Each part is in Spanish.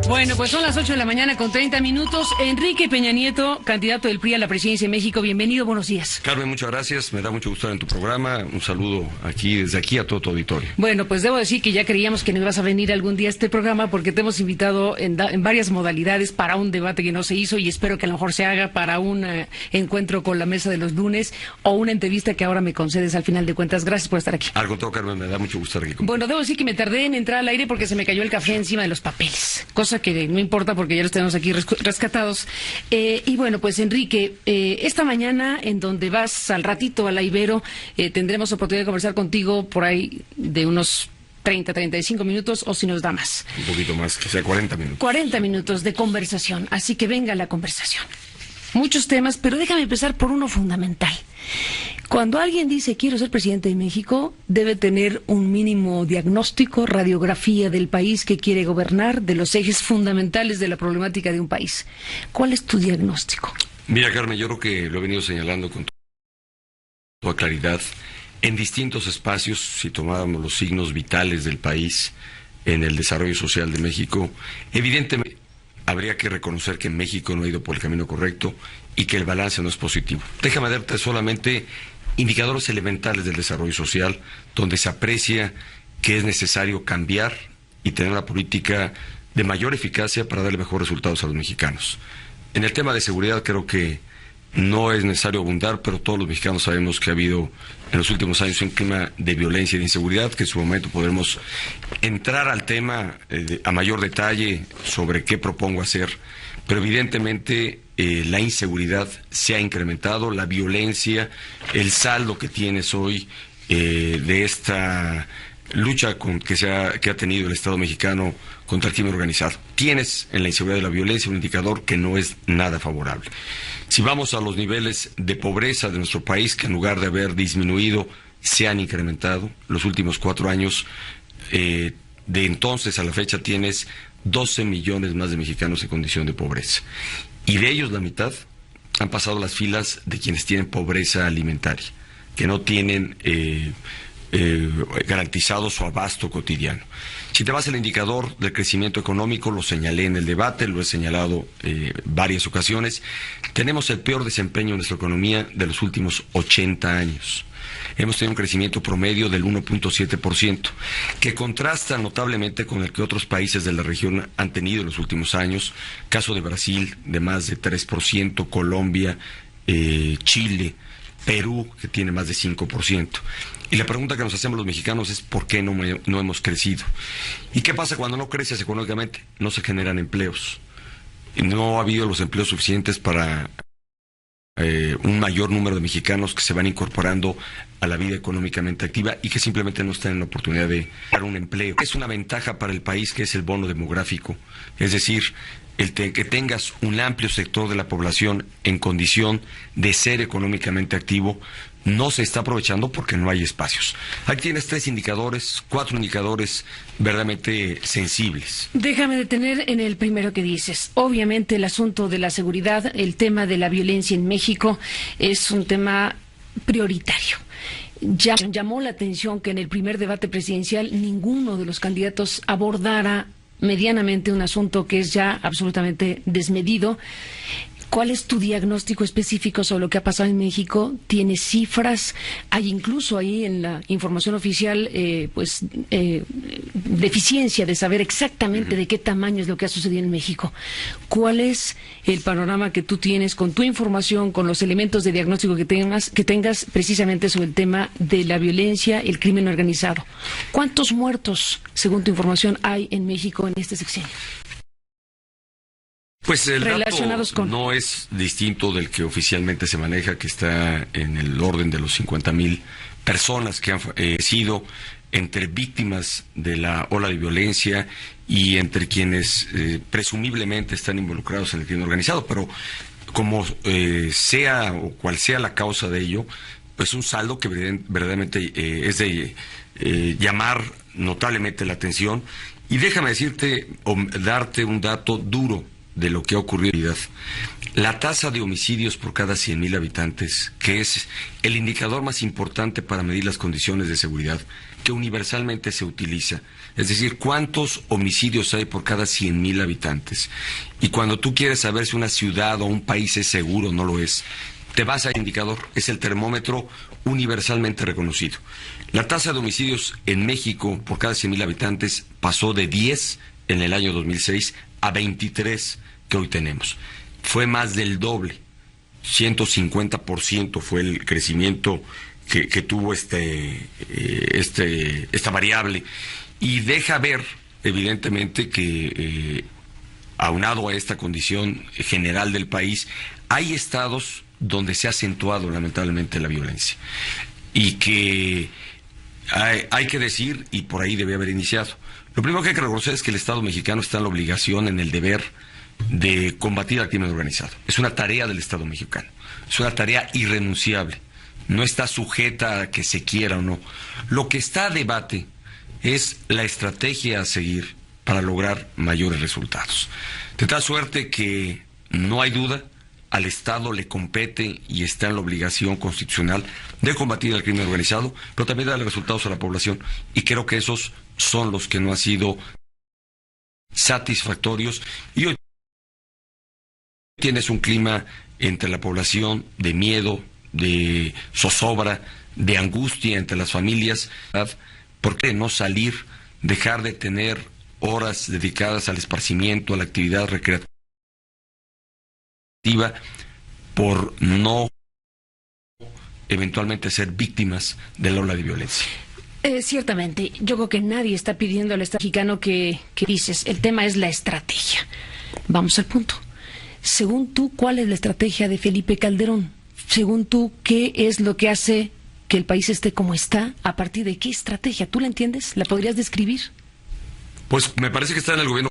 Bueno, pues son las 8 de la mañana con 30 minutos. Enrique Peña Nieto, candidato del PRI a la presidencia de México. Bienvenido, buenos días. Carmen, muchas gracias. Me da mucho gusto estar en tu programa. Un saludo desde aquí a todo tu auditorio. Bueno, pues debo decir que ya creíamos que no ibas a venir algún día a este programa porque te hemos invitado en varias modalidades para un debate que no se hizo y espero que a lo mejor se haga para un encuentro con la mesa de los lunes o una entrevista que ahora me concedes al final de cuentas. Gracias por estar aquí. Al contrario, Carmen, me da mucho gusto estar aquí. Bueno, debo decir que me tardé en entrar al aire porque se me cayó el café encima de los papeles, cosa que no importa porque ya los tenemos aquí rescatados. Y bueno, pues Enrique, esta mañana en donde vas al ratito a la Ibero, tendremos oportunidad de conversar contigo por ahí de unos 35 minutos o si nos da más. Un poquito más, que sea 40 minutos. 40 minutos de conversación, así que venga la conversación. Muchos temas, pero déjame empezar por uno fundamental. Cuando alguien dice quiero ser presidente de México, debe tener un mínimo diagnóstico, radiografía del país que quiere gobernar, de los ejes fundamentales de la problemática de un país. ¿Cuál es tu diagnóstico? Mira, Carmen, yo creo que lo he venido señalando con toda claridad. En distintos espacios, si tomáramos los signos vitales del país en el desarrollo social de México, evidentemente habría que reconocer que México no ha ido por el camino correcto y que el balance no es positivo. Déjame darte solamente indicadores elementales del desarrollo social, donde se aprecia que es necesario cambiar y tener una política de mayor eficacia para darle mejores resultados a los mexicanos. En el tema de seguridad creo que no es necesario abundar, pero todos los mexicanos sabemos que ha habido en los últimos años un clima de violencia y de inseguridad, que en su momento podremos entrar al tema a mayor detalle sobre qué propongo hacer, pero evidentemente la inseguridad se ha incrementado, la violencia, el saldo que tienes hoy de esta lucha que ha tenido el Estado mexicano contra el crimen organizado. Tienes en la inseguridad y la violencia un indicador que no es nada favorable. Si vamos a los niveles de pobreza de nuestro país, que en lugar de haber disminuido, se han incrementado los últimos 4 años, de entonces a la fecha tienes 12 millones más de mexicanos en condición de pobreza. Y de ellos la mitad han pasado las filas de quienes tienen pobreza alimentaria, que no tienen garantizado su abasto cotidiano. Si te vas al indicador del crecimiento económico, lo señalé en el debate, lo he señalado varias ocasiones, tenemos el peor desempeño en nuestra economía de los últimos 80 años. Hemos tenido un crecimiento promedio del 1.7%, que contrasta notablemente con el que otros países de la región han tenido en los últimos años, caso de Brasil de más de 3%, Colombia, Chile, Perú, que tiene más de 5%. Y la pregunta que nos hacemos los mexicanos es ¿por qué no hemos crecido? ¿Y qué pasa cuando no creces económicamente? No se generan empleos. No ha habido los empleos suficientes para un mayor número de mexicanos que se van incorporando a la vida económicamente activa y que simplemente no están en la oportunidad de dar un empleo. Es una ventaja para el país que es el bono demográfico, es decir, que tengas un amplio sector de la población en condición de ser económicamente activo no se está aprovechando porque no hay espacios. Aquí tienes 4 indicadores verdaderamente sensibles. Déjame detener en el primero que dices. Obviamente el asunto de la seguridad, el tema de la violencia en México es un tema prioritario. Ya llamó la atención que en el primer debate presidencial ninguno de los candidatos abordara medianamente un asunto que es ya absolutamente desmedido. ¿Cuál es tu diagnóstico específico sobre lo que ha pasado en México? ¿Tienes cifras? Hay incluso ahí en la información oficial deficiencia de saber exactamente de qué tamaño es lo que ha sucedido en México. ¿Cuál es el panorama que tú tienes con tu información, con los elementos de diagnóstico que tengas precisamente sobre el tema de la violencia, el crimen organizado? ¿Cuántos muertos, según tu información, hay en México en este sexenio? Pues el dato no es distinto del que oficialmente se maneja, que está en el orden de los 50,000 personas que han sido entre víctimas de la ola de violencia y entre quienes presumiblemente están involucrados en el crimen organizado, pero como sea o cual sea la causa de ello, pues un saldo que verdaderamente es de llamar notablemente la atención. Y déjame decirte o darte un dato duro de lo que ha ocurrido. La tasa de homicidios por cada 100,000 habitantes, que es el indicador más importante para medir las condiciones de seguridad, que universalmente se utiliza. Es decir, ¿cuántos homicidios hay por cada 100,000 habitantes? Y cuando tú quieres saber si una ciudad o un país es seguro o no lo es, te vas al indicador, es el termómetro universalmente reconocido. La tasa de homicidios en México por cada 100,000 habitantes pasó de 10 en el año 2006 a 23 que hoy tenemos. Fue más del doble, 150% fue el crecimiento que tuvo esta variable, y deja ver evidentemente que aunado a esta condición general del país, hay estados donde se ha acentuado lamentablemente la violencia, y que hay que decir, y por ahí debe haber iniciado. Lo primero que hay que reconocer es que el Estado mexicano está en la obligación, en el deber de combatir al crimen organizado. Es una tarea del Estado mexicano, es una tarea irrenunciable. No está sujeta a que se quiera o no. Lo que está a debate es la estrategia a seguir para lograr mayores resultados. De tal suerte que no hay duda, al Estado le compete y está en la obligación constitucional de combatir al crimen organizado, pero también darle resultados a la población. Y creo que esos son los que no han sido satisfactorios. Y hoy tienes un clima entre la población de miedo, de zozobra, de angustia entre las familias. ¿Por qué no salir, dejar de tener horas dedicadas al esparcimiento, a la actividad recreativa, por no eventualmente ser víctimas de la ola de violencia? Ciertamente, yo creo que nadie está pidiendo al Estado mexicano que dices, el tema es la estrategia. Vamos al punto. Según tú, ¿cuál es la estrategia de Felipe Calderón? Según tú, ¿qué es lo que hace que el país esté como está? ¿A partir de qué estrategia? ¿Tú la entiendes? ¿La podrías describir? Pues me parece que está en el gobierno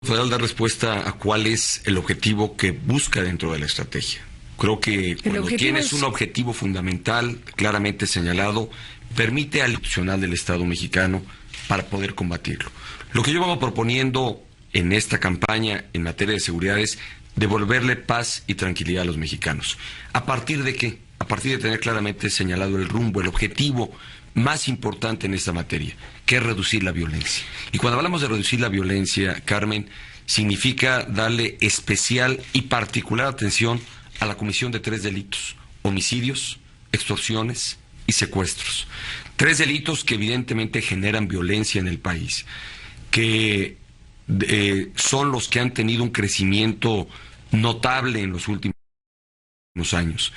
federal dar respuesta a cuál es el objetivo que busca dentro de la estrategia. Creo que cuando tienes un objetivo fundamental, claramente señalado, permite al institucional del Estado mexicano para poder combatirlo. Lo que yo vengo proponiendo en esta campaña en materia de seguridad es devolverle paz y tranquilidad a los mexicanos. ¿A partir de qué? A partir de tener claramente señalado el rumbo, el objetivo más importante en esta materia, que es reducir la violencia. Y cuando hablamos de reducir la violencia, Carmen, significa darle especial y particular atención a la comisión de 3 delitos: homicidios, extorsiones y secuestros. 3 delitos que evidentemente generan violencia en el país, que son los que han tenido un crecimiento notable en los últimos años,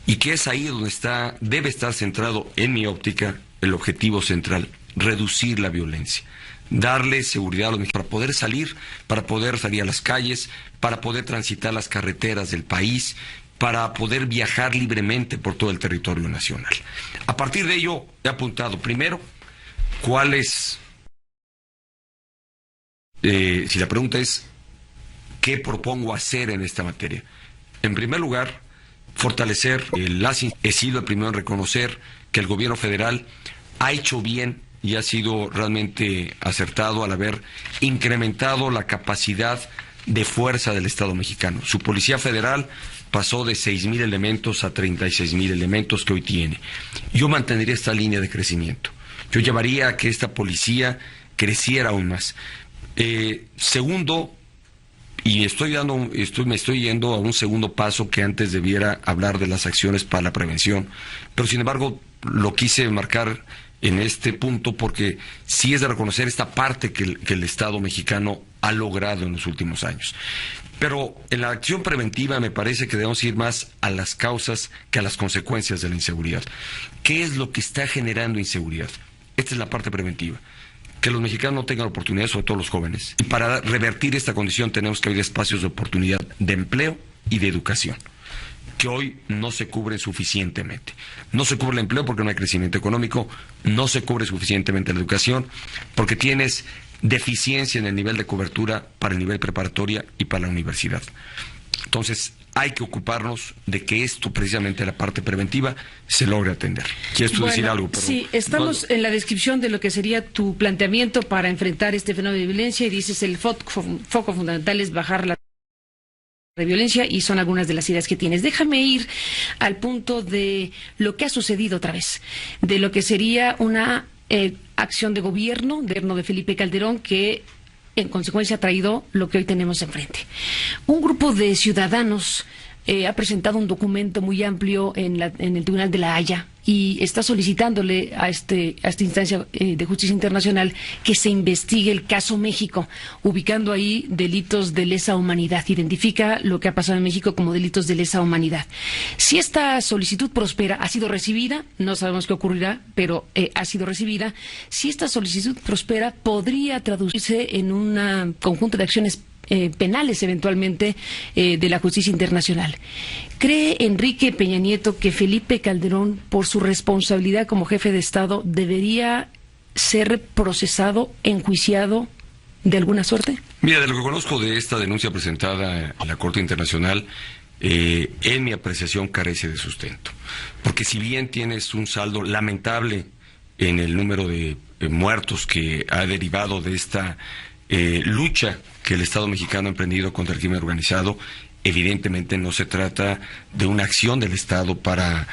y que es ahí donde debe estar centrado, en mi óptica, el objetivo central: reducir la violencia, darle seguridad a los mexicanos para poder salir a las calles, para poder transitar las carreteras del país, para poder viajar libremente por todo el territorio nacional. A partir de ello, he apuntado primero cuál es, si la pregunta es ¿qué propongo hacer en esta materia? En primer lugar, fortalecer he sido el primero en reconocer que el gobierno federal ha hecho bien y ha sido realmente acertado al haber incrementado la capacidad de fuerza del Estado mexicano. Su Policía Federal pasó de 6,000 elementos a 36,000 elementos que hoy tiene. Yo mantendría esta línea de crecimiento. Yo llevaría a que esta policía creciera aún más. Segundo, y me estoy yendo a un segundo paso que antes debiera hablar de las acciones para la prevención, pero sin embargo lo quise marcar en este punto porque sí es de reconocer esta parte que el Estado mexicano ha logrado en los últimos años. Pero en la acción preventiva me parece que debemos ir más a las causas que a las consecuencias de la inseguridad. ¿Qué es lo que está generando inseguridad? Esta es la parte preventiva. Que los mexicanos no tengan oportunidades, sobre todo los jóvenes. Y para revertir esta condición tenemos que abrir espacios de oportunidad de empleo y de educación, que hoy no se cubren suficientemente. No se cubre el empleo porque no hay crecimiento económico, no se cubre suficientemente la educación porque tienes deficiencia en el nivel de cobertura para el nivel preparatoria y para la universidad. Entonces, hay que ocuparnos de que esto, precisamente la parte preventiva, se logre atender. ¿Quieres tú decir algo? Pero sí, estamos en la descripción de lo que sería tu planteamiento para enfrentar este fenómeno de violencia y dices el foco fundamental es bajar la de violencia, y son algunas de las ideas que tienes. Déjame ir al punto de lo que ha sucedido otra vez, de lo que sería una acción de gobierno de Felipe Calderón, que en consecuencia ha traído lo que hoy tenemos enfrente. Un grupo de ciudadanos ha presentado un documento muy amplio en el Tribunal de la Haya y está solicitándole a esta instancia de justicia internacional que se investigue el caso México, ubicando ahí delitos de lesa humanidad. Identifica lo que ha pasado en México como delitos de lesa humanidad. Si esta solicitud prospera, ha sido recibida, no sabemos qué ocurrirá, pero ha sido recibida. Si esta solicitud prospera, podría traducirse en un conjunto de acciones penales eventualmente de la justicia internacional. ¿Cree Enrique Peña Nieto que Felipe Calderón, por su responsabilidad como jefe de Estado, debería ser procesado, enjuiciado de alguna suerte? Mira, de lo que conozco de esta denuncia presentada en la Corte Internacional, en mi apreciación carece de sustento. Porque si bien tienes un saldo lamentable en el número de muertos que ha derivado de esta lucha que el Estado mexicano ha emprendido contra el crimen organizado, evidentemente no se trata de una acción del Estado para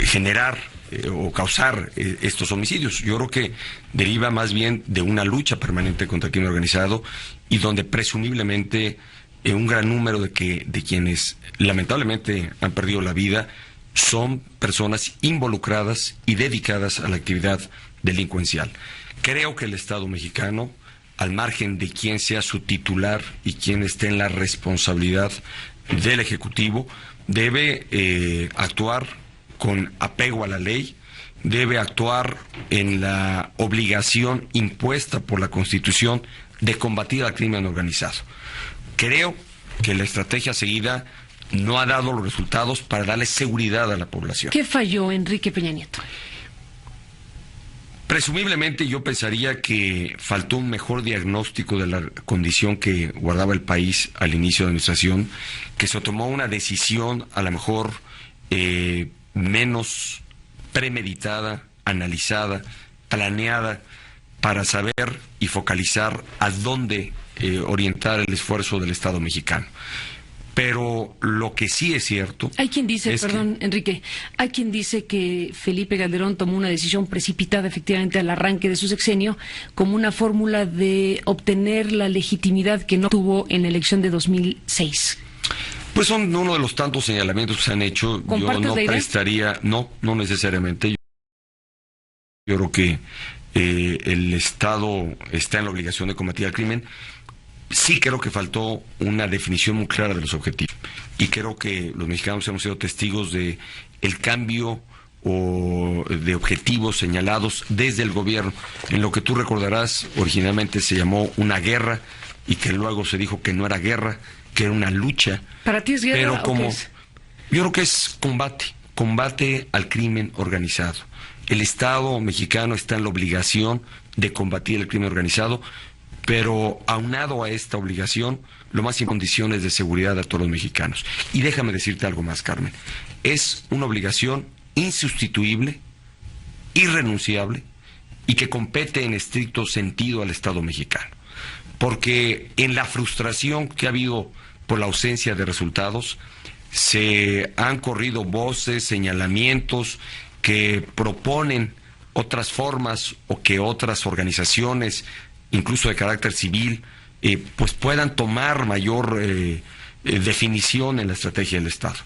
generar o causar estos homicidios. Yo creo que deriva más bien de una lucha permanente contra el crimen organizado y donde presumiblemente un gran número de quienes lamentablemente han perdido la vida son personas involucradas y dedicadas a la actividad delincuencial. Creo que el Estado mexicano, al margen de quién sea su titular y quién esté en la responsabilidad del Ejecutivo, debe actuar con apego a la ley, debe actuar en la obligación impuesta por la Constitución de combatir al crimen organizado. Creo que la estrategia seguida no ha dado los resultados para darle seguridad a la población. ¿Qué falló Enrique Peña Nieto? Presumiblemente yo pensaría que faltó un mejor diagnóstico de la condición que guardaba el país al inicio de la administración, que se tomó una decisión a lo mejor menos premeditada, analizada, planeada, para saber y focalizar a dónde orientar el esfuerzo del Estado mexicano. Pero lo que sí es cierto... Hay quien dice, Enrique, hay quien dice que Felipe Calderón tomó una decisión precipitada efectivamente al arranque de su sexenio como una fórmula de obtener la legitimidad que no tuvo en la elección de 2006. Pues son uno de los tantos señalamientos que se han hecho. Yo no prestaría... No necesariamente. Yo creo que el Estado está en la obligación de combatir el crimen. Sí creo que faltó una definición muy clara de los objetivos. Y creo que los mexicanos hemos sido testigos de el cambio o de objetivos señalados desde el gobierno. En lo que tú recordarás, originalmente se llamó una guerra y que luego se dijo que no era guerra, que era una lucha. ¿Para ti es guerra? Pero como, yo creo que es combate al crimen organizado. El Estado mexicano está en la obligación de combatir el crimen organizado, pero aunado a esta obligación, lo más en condiciones de seguridad a todos los mexicanos. Y déjame decirte algo más, Carmen. Es una obligación insustituible, irrenunciable, y que compete en estricto sentido al Estado mexicano. Porque en la frustración que ha habido por la ausencia de resultados, se han corrido voces, señalamientos que proponen otras formas o que otras organizaciones, incluso de carácter civil, pues puedan tomar mayor definición en la estrategia del Estado.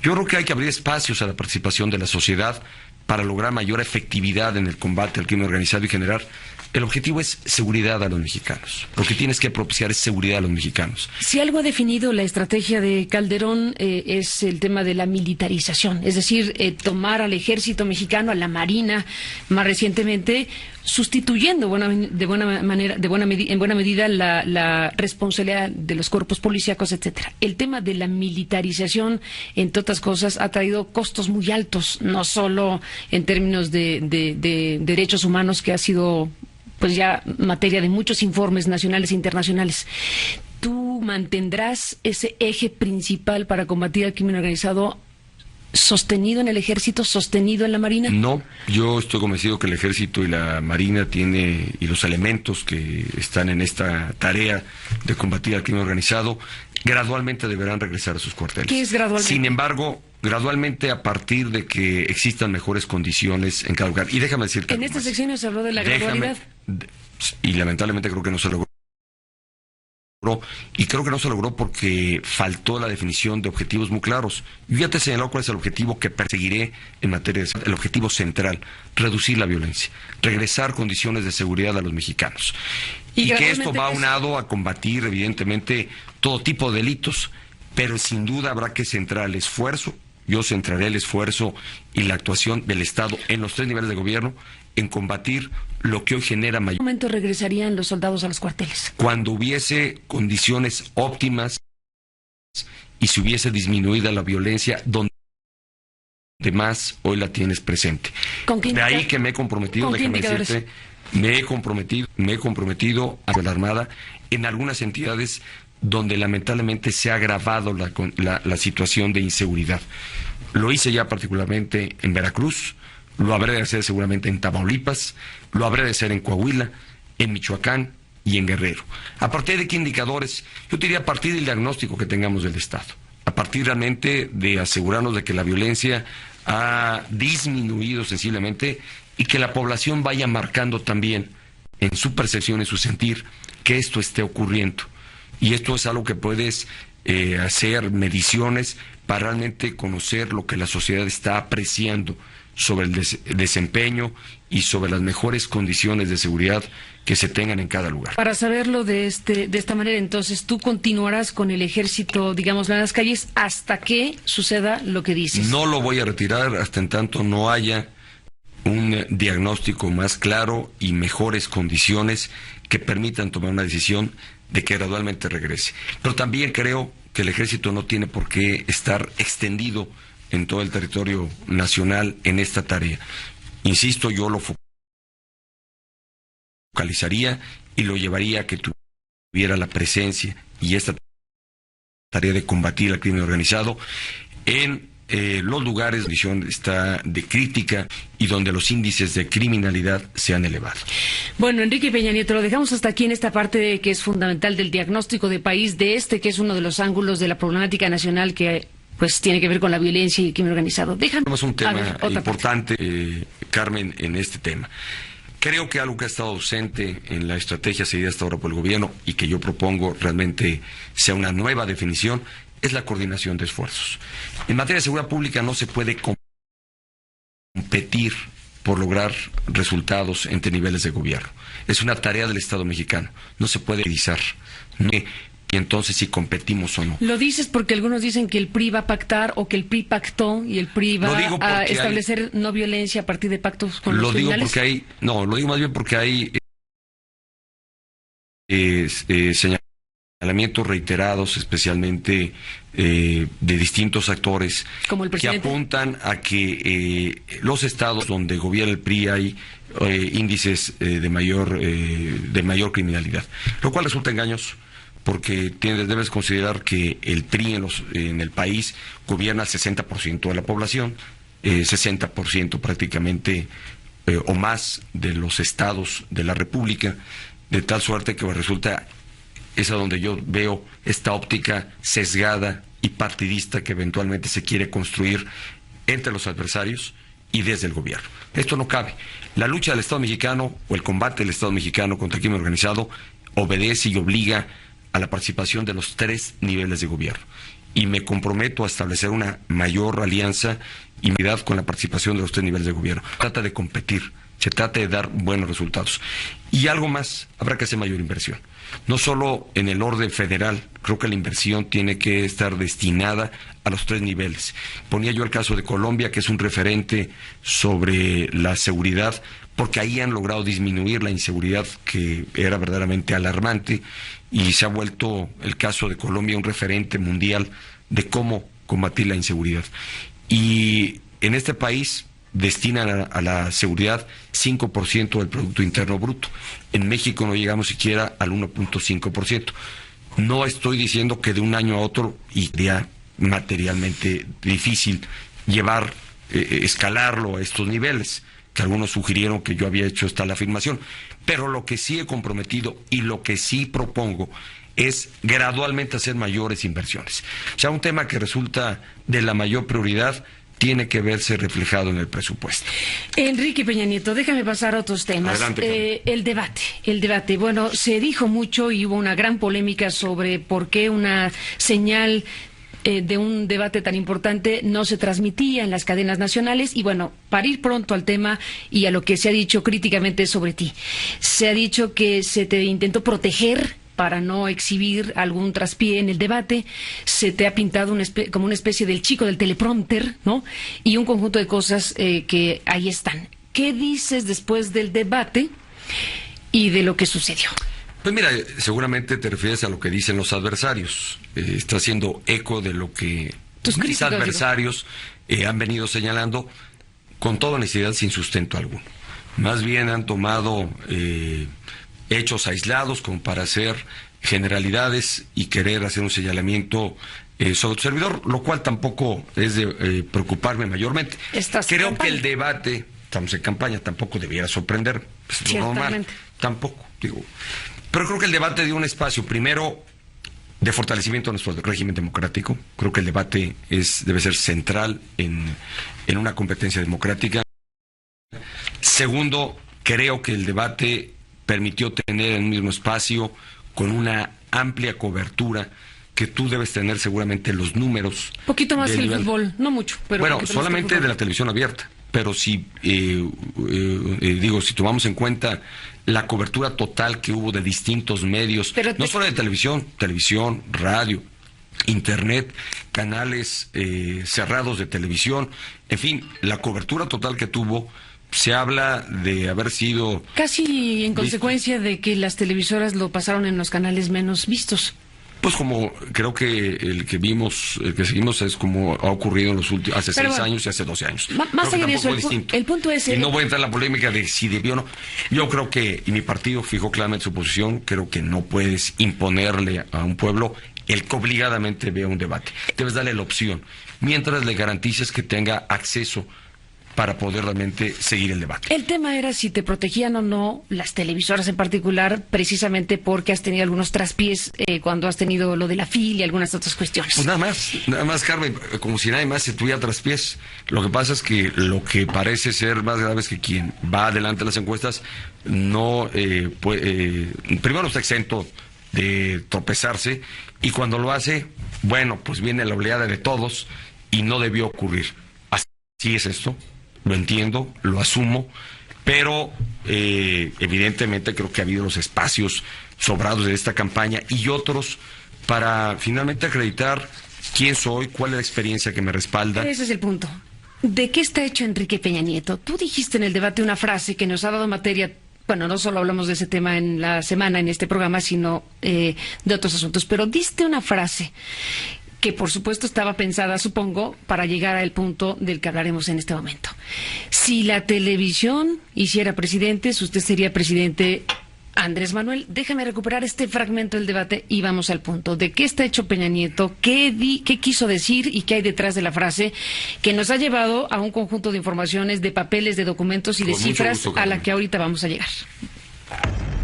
Yo creo que hay que abrir espacios a la participación de la sociedad para lograr mayor efectividad en el combate al crimen organizado y generar... El objetivo es seguridad a los mexicanos. Lo que tienes que propiciar es seguridad a los mexicanos. Si algo ha definido la estrategia de Calderón es el tema de la militarización, es decir, tomar al ejército mexicano, a la Marina, más recientemente, sustituyendo en buena medida la responsabilidad de los cuerpos policíacos, etcétera. El tema de la militarización, entre otras cosas, ha traído costos muy altos, no solo en términos de derechos humanos, que ha sido pues ya materia de muchos informes nacionales e internacionales. ¿Tú mantendrás ese eje principal para combatir el crimen organizado ¿Sostenido en el Ejército, sostenido en la Marina? No, yo estoy convencido que el Ejército y la Marina y los elementos que están en esta tarea de combatir al crimen organizado, gradualmente deberán regresar a sus cuarteles. ¿Qué es gradualmente? Sin embargo, gradualmente a partir de que existan mejores condiciones en cada lugar. Y déjame decirte... En esta sección se habló de la gradualidad. Y lamentablemente creo que no se logró. Y creo que no se logró porque faltó la definición de objetivos muy claros. Yo ya te he señalado cuál es el objetivo que perseguiré en materia de el objetivo central: reducir la violencia, regresar condiciones de seguridad a los mexicanos. Y que esto va aunado a combatir, evidentemente, todo tipo de delitos, pero sin duda habrá que centrar el esfuerzo. Yo centraré el esfuerzo y la actuación del Estado en los 3 niveles de gobierno en combatir lo que hoy genera mayor... ¿En qué momento regresarían los soldados a los cuarteles? Cuando hubiese condiciones óptimas y se hubiese disminuida la violencia donde más hoy la tienes presente. De ahí que me he comprometido, déjame decirte, me he comprometido a la Armada en algunas entidades donde lamentablemente se ha agravado la situación de inseguridad. Lo hice ya particularmente en Veracruz, lo habré de hacer seguramente en Tamaulipas, lo habré de hacer en Coahuila, en Michoacán y en Guerrero. ¿A partir de qué indicadores? Yo diría a partir del diagnóstico que tengamos del Estado, a partir realmente de asegurarnos de que la violencia ha disminuido sensiblemente y que la población vaya marcando también en su percepción, en su sentir, que esto esté ocurriendo. Y esto es algo que puedes hacer mediciones para realmente conocer lo que la sociedad está apreciando sobre el desempeño y sobre las mejores condiciones de seguridad que se tengan en cada lugar. Para saberlo de esta manera, entonces, tú continuarás con el Ejército, digamos, en las calles hasta que suceda lo que dices. No lo voy a retirar hasta en tanto no haya un diagnóstico más claro y mejores condiciones que permitan tomar una decisión de que gradualmente regrese. Pero también creo que el Ejército no tiene por qué estar extendido en todo el territorio nacional en esta tarea. Insisto, yo lo focalizaría y lo llevaría a que tuviera la presencia y esta tarea de combatir el crimen organizado en los lugares donde la condición está de crítica y donde los índices de criminalidad se han elevado. Bueno, Enrique Peña Nieto, lo dejamos hasta aquí en esta parte que es fundamental del diagnóstico de país, de que es uno de los ángulos de la problemática nacional que pues tiene que ver con la violencia y el crimen organizado. Tenemos un tema importante, Carmen, en este tema. Creo que algo que ha estado ausente en la estrategia seguida hasta ahora por el gobierno y que yo propongo realmente sea una nueva definición es la coordinación de esfuerzos. En materia de seguridad pública no se puede competir por lograr resultados entre niveles de gobierno. Es una tarea del Estado mexicano. No se puede divisar. Y entonces si competimos o no. ¿Lo dices porque algunos dicen que el PRI va a pactar o que el PRI pactó y el PRI va a establecer no violencia a partir de pactos con los criminales? Lo digo más bien porque hay señalamientos reiterados, especialmente de distintos actores, como el presidente, que apuntan a que los estados donde gobierna el PRI hay índices de mayor criminalidad, lo cual resulta engañoso. Porque debes considerar que el PRI en el país gobierna el 60% de la población, 60% prácticamente o más de los estados de la República, de tal suerte que resulta, es a donde yo veo esta óptica sesgada y partidista que eventualmente se quiere construir entre los adversarios y desde el gobierno. Esto no cabe. La lucha del Estado mexicano o el combate del Estado mexicano contra el crimen organizado obedece y obliga a la participación de los 3 niveles de gobierno. Y me comprometo a establecer una mayor alianza y unidad con la participación de los 3 niveles de gobierno. Se trata de competir, se trata de dar buenos resultados. Y algo más, habrá que hacer mayor inversión. No solo en el orden federal, creo que la inversión tiene que estar destinada a los 3 niveles. Ponía yo el caso de Colombia, que es un referente sobre la seguridad, porque ahí han logrado disminuir la inseguridad que era verdaderamente alarmante, y se ha vuelto el caso de Colombia un referente mundial de cómo combatir la inseguridad. Y en este país destinan a la seguridad 5% del Producto Interno Bruto. En México no llegamos siquiera al 1.5%. No estoy diciendo que de un año a otro, y sería materialmente difícil, llevar, escalarlo a estos niveles, que algunos sugirieron que yo había hecho esta la afirmación. Pero lo que sí he comprometido y lo que sí propongo es gradualmente hacer mayores inversiones. O sea, un tema que resulta de la mayor prioridad tiene que verse reflejado en el presupuesto. Enrique Peña Nieto, déjame pasar a otros temas. Adelante, el debate. Bueno, se dijo mucho y hubo una gran polémica sobre por qué una señal de un debate tan importante no se transmitía en las cadenas nacionales. Y bueno, para ir pronto al tema y a lo que se ha dicho críticamente sobre ti, se ha dicho que se te intentó proteger para no exhibir algún traspié en el debate, se te ha pintado como una especie del chico del teleprompter, ¿no? Y un conjunto de cosas que ahí están. ¿Qué dices después del debate y de lo que sucedió? Pues mira, seguramente te refieres a lo que dicen los adversarios. Está haciendo eco de lo que mis adversarios han venido señalando, con toda honestidad, sin sustento alguno. Más bien han tomado hechos aislados como para hacer generalidades y querer hacer un señalamiento sobre tu servidor, lo cual tampoco es de preocuparme mayormente. Creo que el debate, estamos en campaña, tampoco debiera sorprender, es lo normal, tampoco, digo. Pero creo que el debate dio un espacio, primero, de fortalecimiento de nuestro régimen democrático. Creo que el debate debe ser central en una competencia democrática. Segundo, creo que el debate permitió tener en un mismo espacio, con una amplia cobertura, que tú debes tener seguramente los números. Poquito más que el fútbol, no mucho. Pero bueno, solamente de la televisión abierta. Pero si, si tomamos en cuenta la cobertura total que hubo de distintos medios, no solo de televisión, radio, internet, canales cerrados de televisión, en fin, la cobertura total que tuvo, se habla de haber sido casi en consecuencia de que las televisoras lo pasaron en los canales menos vistos. Pues como creo que el que seguimos es como ha ocurrido en los últimos, hace 6 años y hace 12 años. Más allá de eso, el punto es... Y no voy a entrar en la polémica de si debió o no. Yo creo que, y mi partido fijó claramente su posición, creo que no puedes imponerle a un pueblo el que obligadamente vea un debate. Debes darle la opción, mientras le garantices que tenga acceso para poder realmente seguir el debate. El tema era si te protegían o no las televisoras en particular, precisamente porque has tenido algunos traspiés cuando has tenido lo de la FIL y algunas otras cuestiones. Pues nada más, Carmen, como si nadie más se tuviera traspiés. Lo que pasa es que lo que parece ser más grave es que quien va adelante en las encuestas no primero está exento de tropezarse, y cuando lo hace, bueno, pues viene la oleada de todos y no debió ocurrir. Así es esto. Lo entiendo, lo asumo, pero evidentemente creo que ha habido los espacios sobrados de esta campaña y otros para finalmente acreditar quién soy, cuál es la experiencia que me respalda. Ese es el punto. ¿De qué está hecho Enrique Peña Nieto? Tú dijiste en el debate una frase que nos ha dado materia. Bueno, no solo hablamos de ese tema en la semana, en este programa, sino de otros asuntos, pero diste una frase que por supuesto estaba pensada, supongo, para llegar al punto del que hablaremos en este momento. Si la televisión hiciera presidentes, usted sería presidente Andrés Manuel. Déjame recuperar este fragmento del debate y vamos al punto. ¿De qué está hecho Peña Nieto? ¿Qué quiso decir y qué hay detrás de la frase que nos ha llevado a un conjunto de informaciones, de papeles, de documentos y de cifras a la que ahorita vamos a llegar?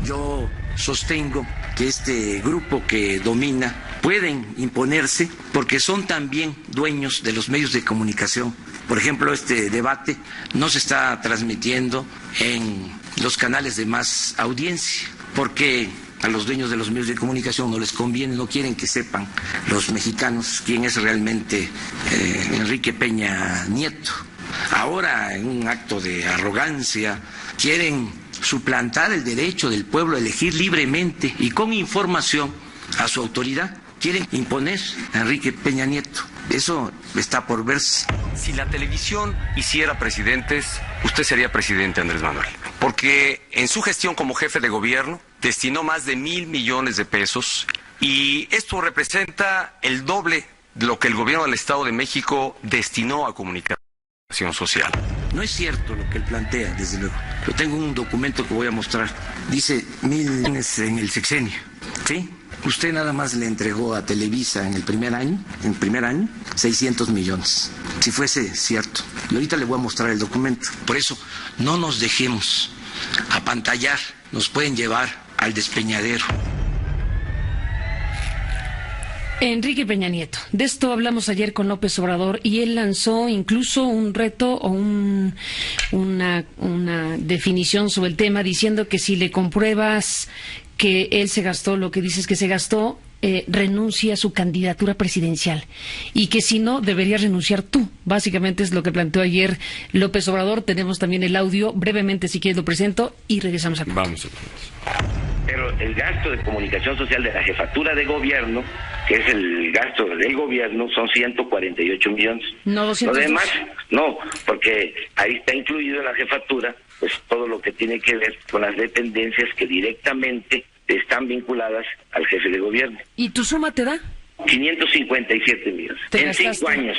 Yo sostengo que este grupo que domina pueden imponerse porque son también dueños de los medios de comunicación. Por ejemplo, este debate no se está transmitiendo en los canales de más audiencia porque a los dueños de los medios de comunicación no les conviene, no quieren que sepan los mexicanos quién es realmente Enrique Peña Nieto. Ahora, en un acto de arrogancia, quieren suplantar el derecho del pueblo a elegir libremente y con información a su autoridad. Quieren imponer a Enrique Peña Nieto. Eso está por verse. Si la televisión hiciera presidentes, usted sería presidente, Andrés Manuel. Porque en su gestión como jefe de gobierno destinó más de 1,000 millones de pesos y esto representa el doble de lo que el gobierno del Estado de México destinó a comunicación social. No es cierto lo que él plantea, desde luego. Yo tengo un documento que voy a mostrar. Dice 1,000 millones en el sexenio, ¿sí? Usted nada más le entregó a Televisa en el primer año, 600 millones. Si fuese cierto. Y ahorita le voy a mostrar el documento. Por eso, no nos dejemos apantallar. Nos pueden llevar al despeñadero. Enrique Peña Nieto. De esto hablamos ayer con López Obrador y él lanzó incluso un reto o una definición sobre el tema, diciendo que si le compruebas que él se gastó lo que dices que se gastó, renuncia a su candidatura presidencial y que si no, deberías renunciar tú. Básicamente es lo que planteó ayer López Obrador. Tenemos también el audio. Brevemente, si quieres, lo presento y regresamos a... Vamos a ver. Pero el gasto de comunicación social de la jefatura de gobierno, que es el gasto del gobierno, son 148 millones. No, 200. Lo demás, no, porque ahí está incluido en la jefatura, pues todo lo que tiene que ver con las dependencias que directamente están vinculadas al jefe de gobierno. ¿Y tu suma te da? 557 millones. En 5 años,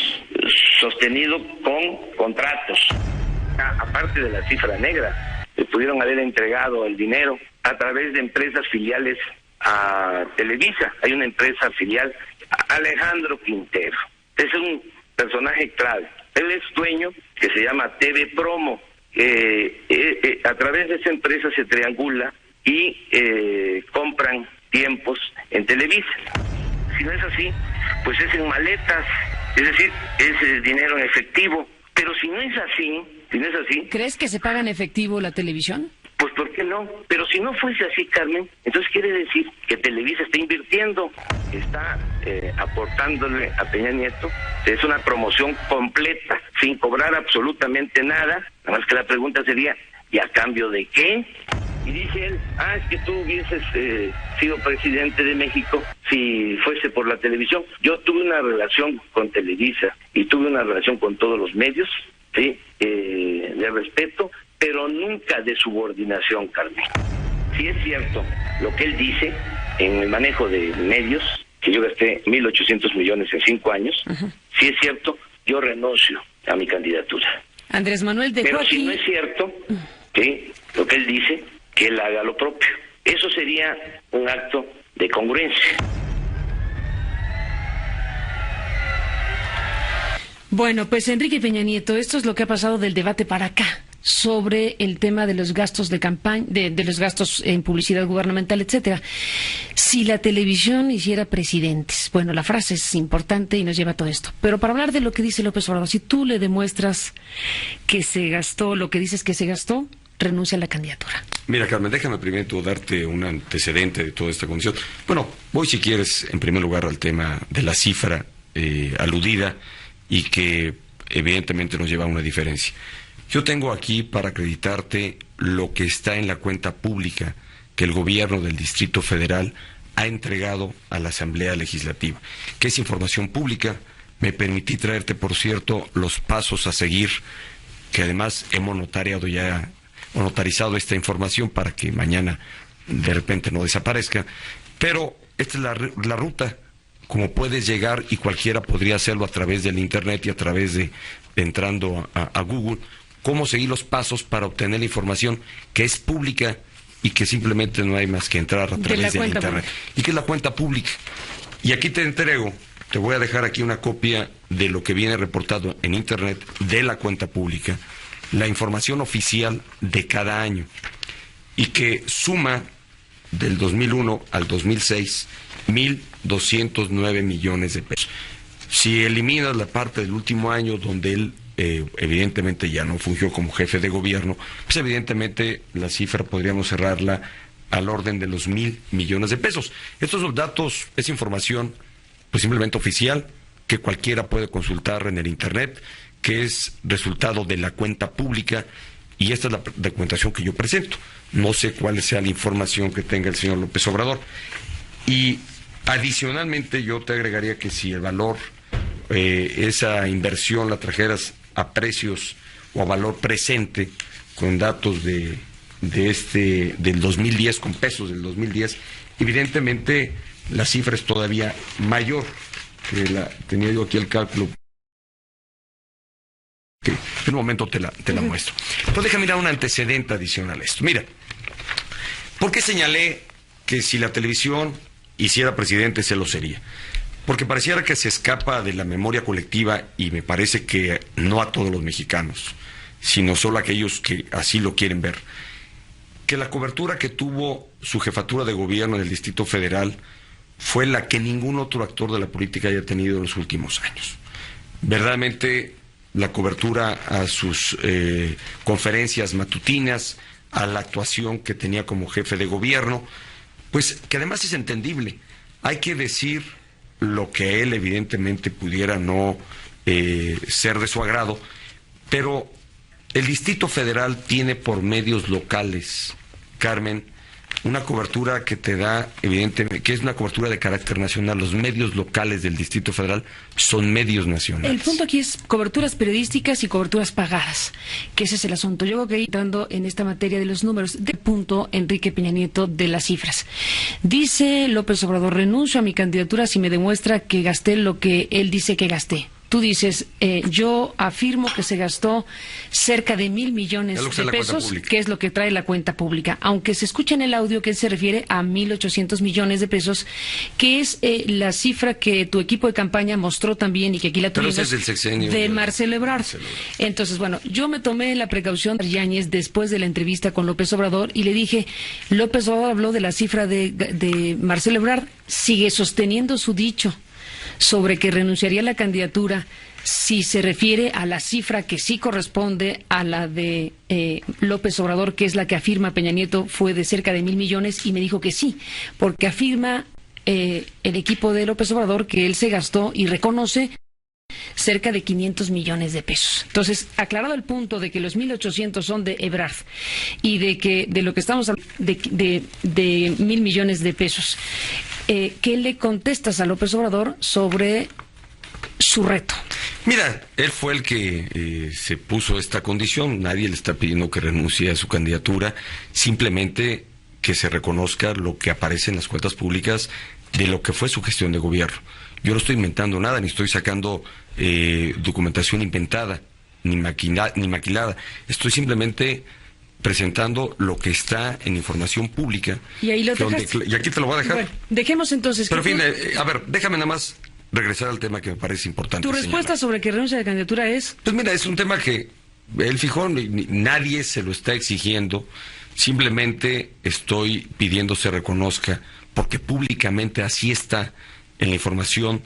sostenido con contratos. Aparte de la cifra negra, le pudieron haber entregado el dinero a través de empresas filiales a Televisa. Hay una empresa filial, Alejandro Quintero. Es un personaje clave. Él es dueño, que se llama TV Promo. A través de esa empresa se triangula y compran tiempos en Televisa. Si no es así, pues es en maletas, es decir, es dinero en efectivo. Pero si no es así, ¿crees que se paga en efectivo la televisión? Pues ¿por qué no? Pero si no fuese así, Carmen, entonces quiere decir que Televisa está invirtiendo, está aportándole a Peña Nieto. Es una promoción completa, sin cobrar absolutamente nada. Nada más que la pregunta sería, ¿y a cambio de qué? Y dice él, es que tú hubieses sido presidente de México si fuese por la televisión. Yo tuve una relación con Televisa y tuve una relación con todos los medios, ¿sí? De respeto, pero nunca de subordinación, Carmen. Si es cierto lo que él dice en el manejo de medios, que yo gasté 1.800 millones en 5 años, si es cierto, yo renuncio a mi candidatura. Andrés Manuel dejó Pero aquí... si no es cierto, ¿sí?, lo que él dice, que él haga lo propio. Eso sería un acto de congruencia. Bueno, pues Enrique Peña Nieto, esto es lo que ha pasado del debate para acá sobre el tema de los gastos de campaña, de los gastos en publicidad gubernamental, etcétera. Si la televisión hiciera presidentes, bueno, la frase es importante y nos lleva a todo esto. Pero para hablar de lo que dice López Obrador, si tú le demuestras que se gastó lo que dices que se gastó, renuncia a la candidatura. Mira, Carmen, déjame primero darte un antecedente de toda esta condición. Bueno, voy, si quieres, en primer lugar al tema de la cifra aludida y que evidentemente nos lleva a una diferencia. Yo tengo aquí para acreditarte lo que está en la cuenta pública que el gobierno del Distrito Federal ha entregado a la Asamblea Legislativa, que es información pública. Me permití traerte, por cierto, los pasos a seguir, que además hemos notarizado esta información para que mañana de repente no desaparezca. Pero esta es la ruta, como puedes llegar, y cualquiera podría hacerlo a través del Internet y a través de entrando a Google, cómo seguir los pasos para obtener la información que es pública y que simplemente no hay más que entrar a través del Internet. Y que es la cuenta pública. Y aquí te voy a dejar aquí una copia de lo que viene reportado en Internet de la cuenta pública, la información oficial de cada año, y que suma del 2001 al 2006 1.209 millones de pesos. Si eliminas la parte del último año donde él evidentemente ya no fungió como jefe de gobierno, pues evidentemente la cifra podríamos cerrarla al orden de los 1.000 millones de pesos. Estos son datos, es información pues simplemente oficial, que cualquiera puede consultar en el Internet, que es resultado de la cuenta pública, y esta es la documentación que yo presento. No sé cuál sea la información que tenga el señor López Obrador. Y adicionalmente yo te agregaría que si el valor, esa inversión la trajeras a precios o a valor presente, con datos del 2010, con pesos del 2010, evidentemente la cifra es todavía mayor. Tenía yo aquí el cálculo. Que en un momento te la muestro. Pero déjame dar un antecedente adicional a esto. Mira, ¿por qué señalé que si la televisión y si era presidente se lo sería. Porque pareciera que se escapa de la memoria colectiva, y me parece que no a todos los mexicanos, sino solo a aquellos que así lo quieren ver, que la cobertura que tuvo su jefatura de gobierno en el Distrito Federal fue la que ningún otro actor de la política haya tenido en los últimos años. Verdaderamente, la cobertura a sus conferencias matutinas, a la actuación que tenía como jefe de gobierno, pues que además es entendible. Hay que decir lo que él evidentemente pudiera no ser de su agrado, pero el Distrito Federal tiene por medios locales, Carmen, una cobertura que te da, evidentemente, que es una cobertura de carácter nacional. Los medios locales del Distrito Federal son medios nacionales. El punto aquí es coberturas periodísticas y coberturas pagadas, que ese es el asunto. Yo creo que entrando en esta materia de los números, de punto Enrique Peña Nieto de las cifras. Dice López Obrador: renuncio a mi candidatura si me demuestra que gasté lo que él dice que gasté. Tú dices, yo afirmo que se gastó cerca de 1,000 millones de pesos, que es lo que trae la cuenta pública. Aunque se escucha en el audio que él se refiere a 1,800 millones de pesos, que es la cifra que tu equipo de campaña mostró también, y que aquí la tuvimos, es del sexenio de Marcelo Ebrard. Entonces, bueno, yo me tomé la precaución de Yáñez después de la entrevista con López Obrador y le dije, López Obrador habló de la cifra de Marcelo Ebrard, sigue sosteniendo su dicho sobre que renunciaría a la candidatura si se refiere a la cifra que sí corresponde a la de López Obrador, que es la que afirma Peña Nieto fue de cerca de 1,000 millones, y me dijo que sí, porque afirma el equipo de López Obrador que él se gastó y reconoce cerca de 500 millones de pesos. Entonces, aclarado el punto de que los 1,800 son de Ebrard y de que de lo que estamos hablando de 1,000 millones de pesos, ¿qué le contestas a López Obrador sobre su reto? Mira, él fue el que se puso esta condición. Nadie le está pidiendo que renuncie a su candidatura, simplemente que se reconozca lo que aparece en las cuentas públicas de lo que fue su gestión de gobierno. Yo no estoy inventando nada, ni estoy sacando documentación inventada, ni maquilada. Estoy simplemente presentando lo que está en información pública. Y ahí lo dejaste. Y aquí te lo voy a dejar. Bueno, dejemos entonces. Pero en fin, a ver, déjame nada más regresar al tema que me parece importante. ¿Tu respuesta sobre que renuncia a la candidatura es? Pues mira, es un tema que él fijó, nadie se lo está exigiendo, simplemente estoy pidiendo se reconozca, porque públicamente así está en la información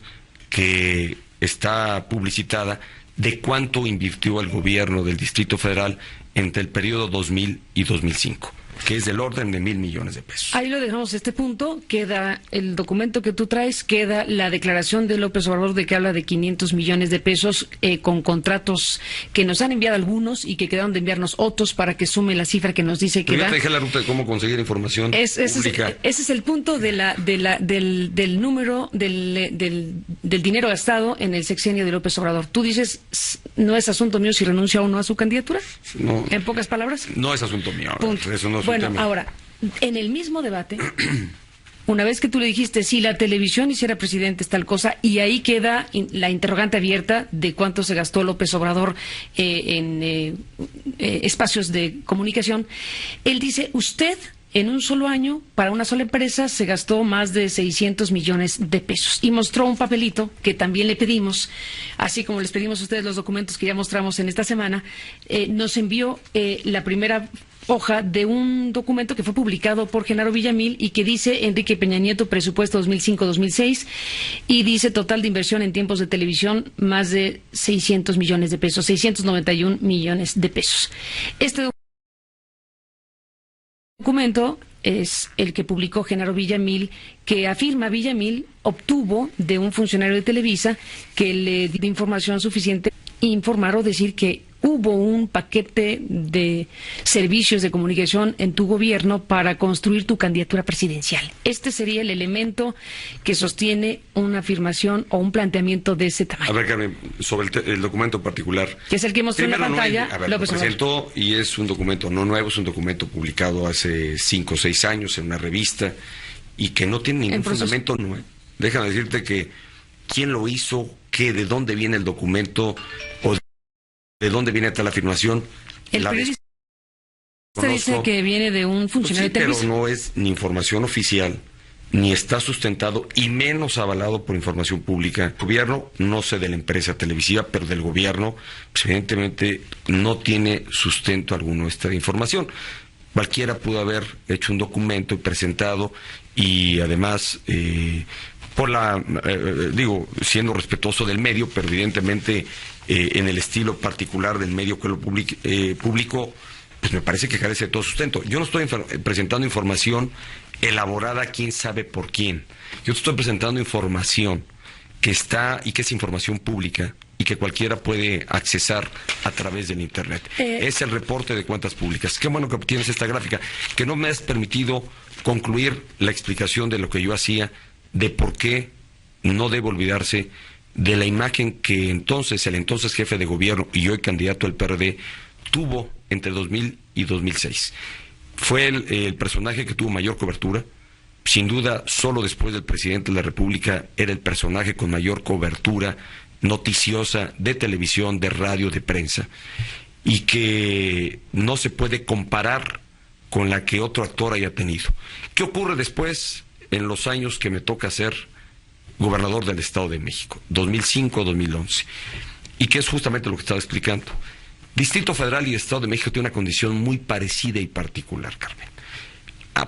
que está publicitada, de cuánto invirtió el gobierno del Distrito Federal entre el periodo 2000 y 2005, que es del orden de 1,000 millones de pesos. Ahí lo dejamos, este punto. Queda el documento que tú traes, queda la declaración de López Obrador de que habla de 500 millones de pesos con contratos que nos han enviado algunos y que quedaron de enviarnos otros para que sume la cifra que nos dice que Pero da. ya te dejé la ruta de cómo conseguir información Ese pública. es el punto del número del dinero gastado en el sexenio de López Obrador. Tú dices, ¿no es asunto mío si renuncia o no a su candidatura? No, en pocas palabras. No es asunto mío. Punto. Eso no es bueno, un tema. Ahora, en el mismo debate, una vez que tú le dijiste, si la televisión hiciera presidente es tal cosa, y ahí queda la interrogante abierta de cuánto se gastó López Obrador en espacios de comunicación, él dice, usted en un solo año, para una sola empresa, se gastó más de 600 millones de pesos. Y mostró un papelito que también le pedimos, así como les pedimos a ustedes los documentos que ya mostramos en esta semana, nos envió la primera hoja de un documento que fue publicado por Genaro Villamil y que dice Enrique Peña Nieto, presupuesto 2005-2006, y dice total de inversión en tiempos de televisión más de 600 millones de pesos, 691 millones de pesos. Este documento es el que publicó Genaro Villamil, que afirma Villamil obtuvo de un funcionario de Televisa que le dio información suficiente informar o decir que hubo un paquete de servicios de comunicación en tu gobierno para construir tu candidatura presidencial. Este sería el elemento que sostiene una afirmación o un planteamiento de ese tamaño. A ver, Carmen, sobre el documento particular. Que es el que mostró en la pantalla. Lo presentó y es un documento no nuevo, es un documento publicado hace 5 o 6 años en una revista y que no tiene ningún fundamento nuevo. Déjame decirte que quién lo hizo, de dónde viene el documento o de dónde viene tal afirmación. El periodista dice que viene de un funcionario de Televisa. Pero no es ni información oficial ni está sustentado y menos avalado por información pública. El gobierno, no sé de la empresa televisiva, pero del gobierno, pues, evidentemente no tiene sustento alguno esta información. Cualquiera pudo haber hecho un documento y presentado, y además, siendo respetuoso del medio, pero evidentemente en el estilo particular del medio que lo publicó, pues me parece que carece de todo sustento. Yo no estoy presentando información elaborada quién sabe por quién. Yo te estoy presentando información que está y que es información pública y que cualquiera puede accesar a través del Internet. Es el reporte de cuentas públicas. Qué bueno que tienes esta gráfica, que no me has permitido concluir la explicación de lo que yo hacía, de por qué no debe olvidarse de la imagen que entonces el entonces jefe de gobierno y hoy candidato del PRD tuvo entre 2000 y 2006. Fue el personaje que tuvo mayor cobertura. Sin duda, solo después del presidente de la República, era el personaje con mayor cobertura noticiosa de televisión, de radio, de prensa, y que no se puede comparar con la que otro actor haya tenido. ¿Qué ocurre después, en los años que me toca ser gobernador del Estado de México, 2005-2011? Y que es justamente lo que estaba explicando. Distrito Federal y Estado de México tiene una condición muy parecida y particular, Carmen.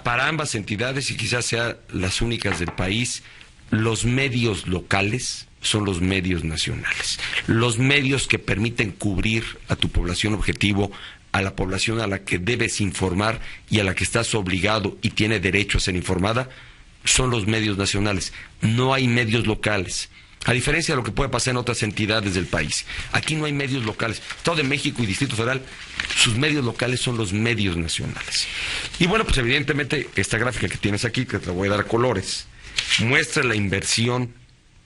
Para ambas entidades, y quizás sean las únicas del país, los medios locales son los medios nacionales. Los medios que permiten cubrir a tu población objetivo, a la población a la que debes informar y a la que estás obligado y tiene derecho a ser informada, son los medios nacionales. No hay medios locales. A diferencia de lo que puede pasar en otras entidades del país. Aquí no hay medios locales. Estado de México y Distrito Federal, sus medios locales son los medios nacionales. Y bueno, pues evidentemente esta gráfica que tienes aquí, que te voy a dar colores, muestra la inversión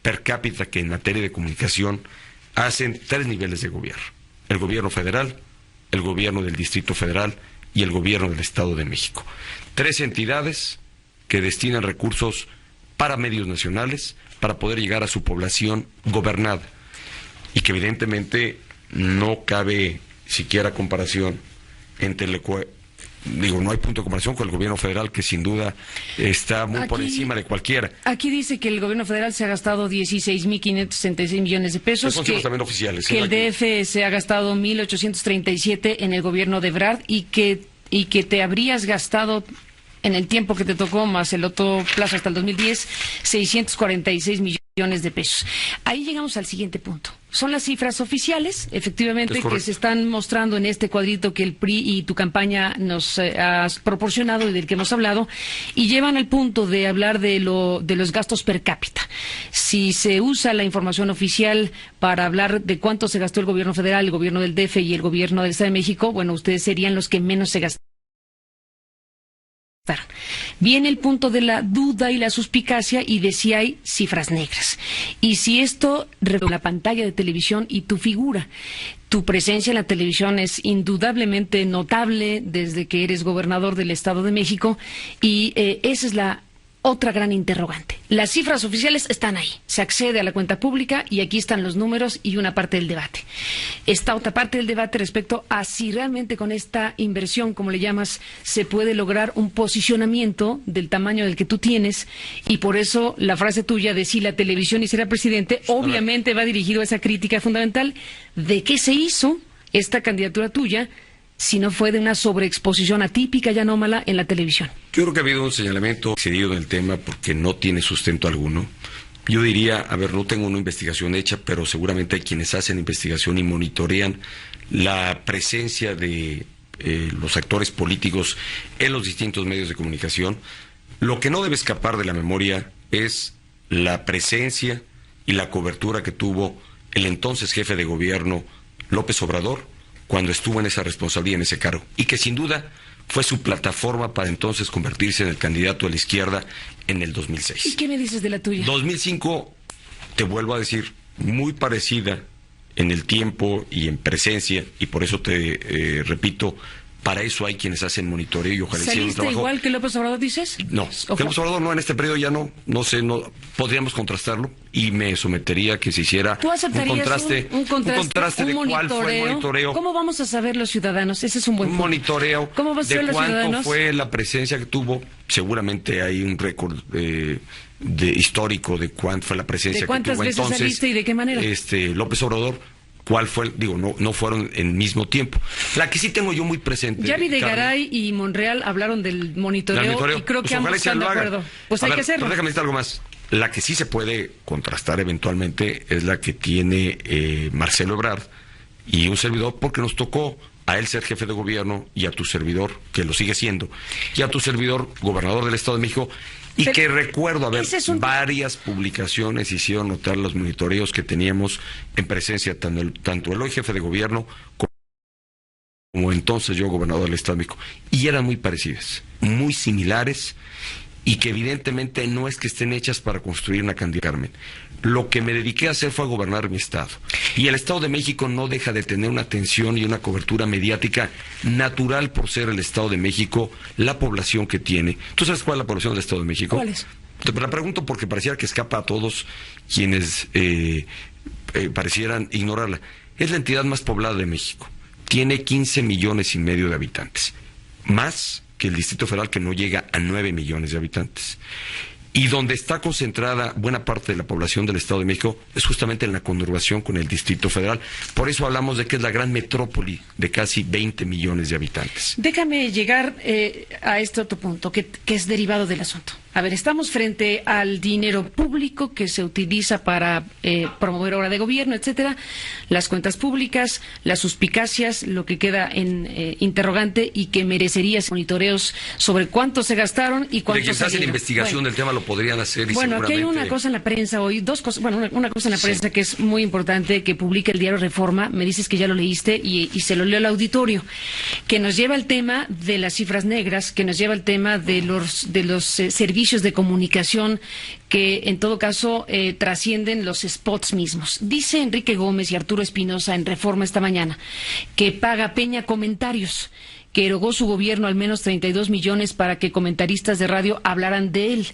per cápita que en materia de comunicación hacen 3 niveles de gobierno. El gobierno federal, el gobierno del Distrito Federal y el gobierno del Estado de México. 3 entidades que destinan recursos para medios nacionales, para poder llegar a su población gobernada, y que evidentemente no cabe siquiera comparación entre no hay punto de comparación con el gobierno federal, que sin duda está muy por encima de cualquiera. Aquí dice que el gobierno federal se ha gastado 16.566 millones de pesos, son cifras también oficiales, que el DF se ha gastado 1.837 en el gobierno de Ebrard, y que te habrías gastado en el tiempo que te tocó, más el otro plazo hasta el 2010, 646 millones de pesos. Ahí llegamos al siguiente punto. Son las cifras oficiales, efectivamente, que se están mostrando en este cuadrito que el PRI y tu campaña nos has proporcionado y del que hemos hablado, y llevan al punto de hablar de los gastos per cápita. Si se usa la información oficial para hablar de cuánto se gastó el gobierno federal, el gobierno del DF y el gobierno del Estado de México, bueno, ustedes serían los que menos se gastaron. Viene el punto de la duda y la suspicacia y de si hay cifras negras. Y si esto revela la pantalla de televisión y tu figura. Tu presencia en la televisión es indudablemente notable desde que eres gobernador del Estado de México, y esa es la otra gran interrogante. Las cifras oficiales están ahí. Se accede a la cuenta pública y aquí están los números y una parte del debate. Esta otra parte del debate respecto a si realmente con esta inversión, como le llamas, se puede lograr un posicionamiento del tamaño del que tú tienes, y por eso la frase tuya de si la televisión hiciera presidente, obviamente va dirigido a esa crítica fundamental de qué se hizo esta candidatura tuya si no fue de una sobreexposición atípica y anómala en la televisión. Yo creo que ha habido un señalamiento excedido del tema porque no tiene sustento alguno. Yo diría, a ver, no tengo una investigación hecha, pero seguramente hay quienes hacen investigación y monitorean la presencia de los actores políticos en los distintos medios de comunicación. Lo que no debe escapar de la memoria es la presencia y la cobertura que tuvo el entonces jefe de gobierno López Obrador cuando estuvo en esa responsabilidad, en ese cargo, y que sin duda fue su plataforma para entonces convertirse en el candidato a la izquierda en el 2006. ¿Y qué me dices de la tuya? 2005, te vuelvo a decir, muy parecida en el tiempo y en presencia, y por eso te repito, Para eso hay quienes hacen monitoreo y ojalá hicieran un ¿Saliste trabajo. igual que López Obrador, dices? No, López Obrador no, en este periodo ya no sé, podríamos contrastarlo y me sometería a que se hiciera ¿Tú aceptarías un contraste de cuál fue el monitoreo. ¿Cómo vamos a saber los ciudadanos? Ese es un buen punto. Monitoreo ¿Cómo va a ser de los cuánto ciudadanos? fue la presencia que tuvo. Seguramente hay un récord de histórico de cuánto fue la presencia que tuvo. ¿De cuántas veces Entonces, saliste y de qué manera? López Obrador, ¿cuál fue? No fueron en mismo tiempo. La que sí tengo yo muy presente. Ya Videgaray y Monreal hablaron del monitoreo y creo que ambos están de acuerdo. Pues hay que hacerlo. Pero déjame decir algo más. La que sí se puede contrastar eventualmente es la que tiene Marcelo Ebrard y un servidor, porque nos tocó a él ser jefe de gobierno y a tu servidor, que lo sigue siendo, y a tu servidor, gobernador del Estado de México, y que recuerdo varias publicaciones hicieron notar los monitoreos que teníamos en presencia, tanto el hoy jefe de gobierno como entonces yo, gobernador del Estado de México, y eran muy parecidas, muy similares, y que evidentemente no es que estén hechas para construir una candidatura, Carmen. Lo que me dediqué a hacer fue a gobernar mi estado. Y el Estado de México no deja de tener una atención y una cobertura mediática natural por ser el Estado de México, la población que tiene. ¿Tú sabes cuál es la población del Estado de México? ¿Cuál es? Te la pregunto porque pareciera que escapa a todos quienes parecieran ignorarla. Es la entidad más poblada de México. Tiene 15,5 millones de habitantes. Más que el Distrito Federal, que no llega a 9 millones de habitantes. Y donde está concentrada buena parte de la población del Estado de México es justamente en la conurbación con el Distrito Federal. Por eso hablamos de que es la gran metrópoli de casi 20 millones de habitantes. Déjame llegar a este otro punto que es derivado del asunto. A ver, estamos frente al dinero público que se utiliza para promover obra de gobierno, etcétera, las cuentas públicas, las suspicacias, lo que queda en interrogante y que merecería monitoreos sobre cuánto se gastaron y cuánto de quien se hace la investigación del tema lo podrían hacer. Bueno, aquí hay una cosa en la prensa hoy, dos cosas. Bueno, una cosa en la prensa que es muy importante que publica el diario Reforma. Me dices que ya lo leíste y se lo leo al auditorio, que nos lleva al tema de las cifras negras, que nos lleva al tema de los servicios de comunicación que en todo caso trascienden los spots mismos. Dice Enrique Gómez y Arturo Espinosa en Reforma esta mañana que paga Peña comentarios, que erogó su gobierno al menos 32 millones para que comentaristas de radio hablaran de él.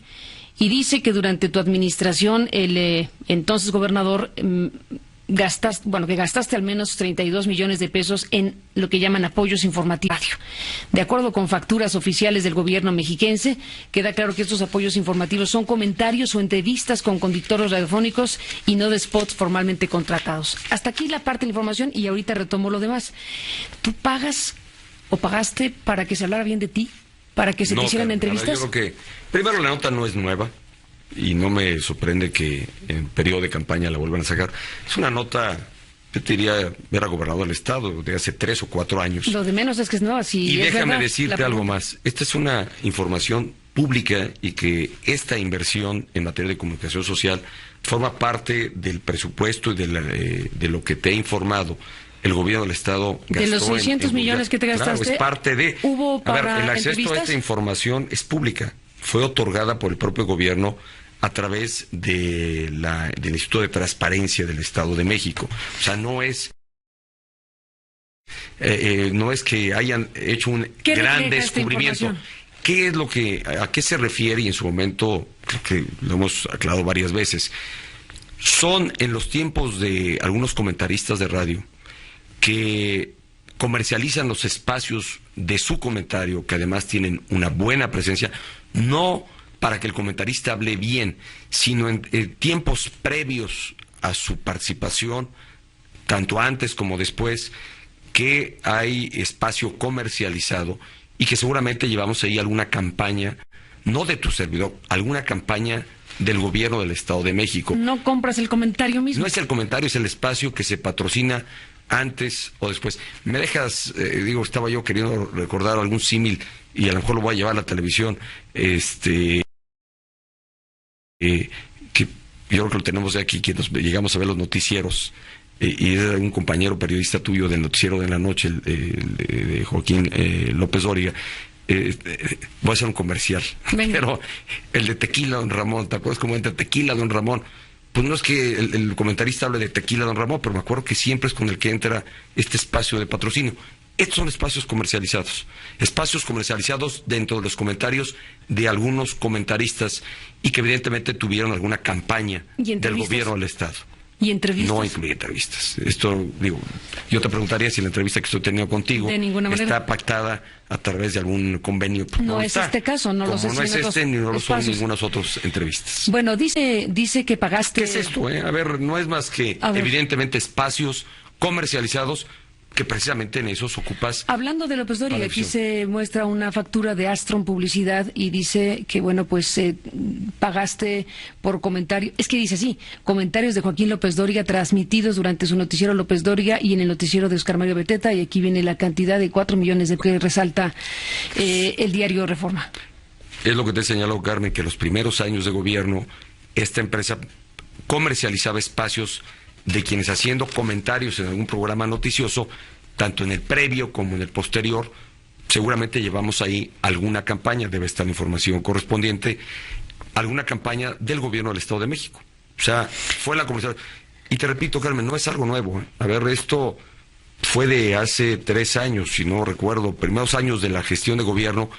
Y dice que durante tu administración el entonces gobernador que gastaste al menos 32 millones de pesos en lo que llaman apoyos informativos. De acuerdo con facturas oficiales del gobierno mexiquense, queda claro que estos apoyos informativos son comentarios o entrevistas con conductores radiofónicos y no de spots formalmente contratados. Hasta aquí la parte de la información y ahorita retomo lo demás. ¿Tú pagas o pagaste para que se hablara bien de ti? ¿Para que se te hicieran entrevistas? Yo creo que, primero, la nota no es nueva. Y no me sorprende que en periodo de campaña la vuelvan a sacar. Es una nota, yo te diría, era gobernador del Estado de hace 3 o 4 años. Lo de menos es que es nueva. Y déjame decirte algo más. Esta es una información pública y que esta inversión en materia de comunicación social forma parte del presupuesto y de lo que te he informado. El gobierno del Estado gastó de los 600 millones que te gastaste. Claro, es parte de. ¿Hubo para el acceso a esta información es pública. Fue otorgada por el propio gobierno a través del Instituto de Transparencia del Estado de México. O sea, no es que hayan hecho un gran descubrimiento. ¿Qué es a qué se refiere? Y en su momento, creo que lo hemos aclarado varias veces. Son en los tiempos de algunos comentaristas de radio que comercializan los espacios de su comentario, que además tienen una buena presencia, no para que el comentarista hable bien, sino en tiempos previos a su participación, tanto antes como después, que hay espacio comercializado y que seguramente llevamos ahí alguna campaña, no de tu servidor, alguna campaña del gobierno del Estado de México. ¿No compras el comentario mismo? No es el comentario, es el espacio que se patrocina antes o después. Me dejas, estaba yo queriendo recordar algún símil y a lo mejor lo voy a llevar a la televisión, que yo creo que lo tenemos de aquí, que llegamos a ver los noticieros, y era un compañero periodista tuyo del noticiero de la noche, de Joaquín López Dóriga. Voy a hacer un comercial. Venga. Pero el de Tequila Don Ramón, ¿te acuerdas cómo entra Tequila Don Ramón? Pues no es que el comentarista hable de Tequila Don Ramón, pero me acuerdo que siempre es con el que entra este espacio de patrocinio. Estos son espacios comercializados dentro de los comentarios de algunos comentaristas y que evidentemente tuvieron alguna campaña del gobierno del Estado. ¿Y entrevistas? No incluye entrevistas. Esto, digo, yo te preguntaría si la entrevista que estoy teniendo contigo de ninguna manera está pactada a través de algún convenio. No es este caso, no lo sé. No es este, ni no lo son ninguna otras entrevistas. Bueno, dice que pagaste... ¿Qué es esto? A ver, no es más que, evidentemente, espacios comercializados que precisamente en esos ocupas. Hablando de López Dóriga, aquí se muestra una factura de Astron Publicidad y dice que, bueno, pues pagaste por comentario. Es que dice así, comentarios de Joaquín López Dóriga transmitidos durante su noticiero López Dóriga y en el noticiero de Oscar Mario Beteta, y aquí viene la cantidad de 4 millones de que resalta el diario Reforma. Es lo que te señaló, Carmen, que los primeros años de gobierno esta empresa comercializaba espacios de quienes haciendo comentarios en algún programa noticioso, tanto en el previo como en el posterior, seguramente llevamos ahí alguna campaña, debe estar la información correspondiente, alguna campaña del gobierno del Estado de México. O sea, fue la comercialización. Y te repito, Carmen, no es algo nuevo, ¿eh? A ver, esto fue de hace 3 años, si no recuerdo, primeros años de la gestión de gobierno,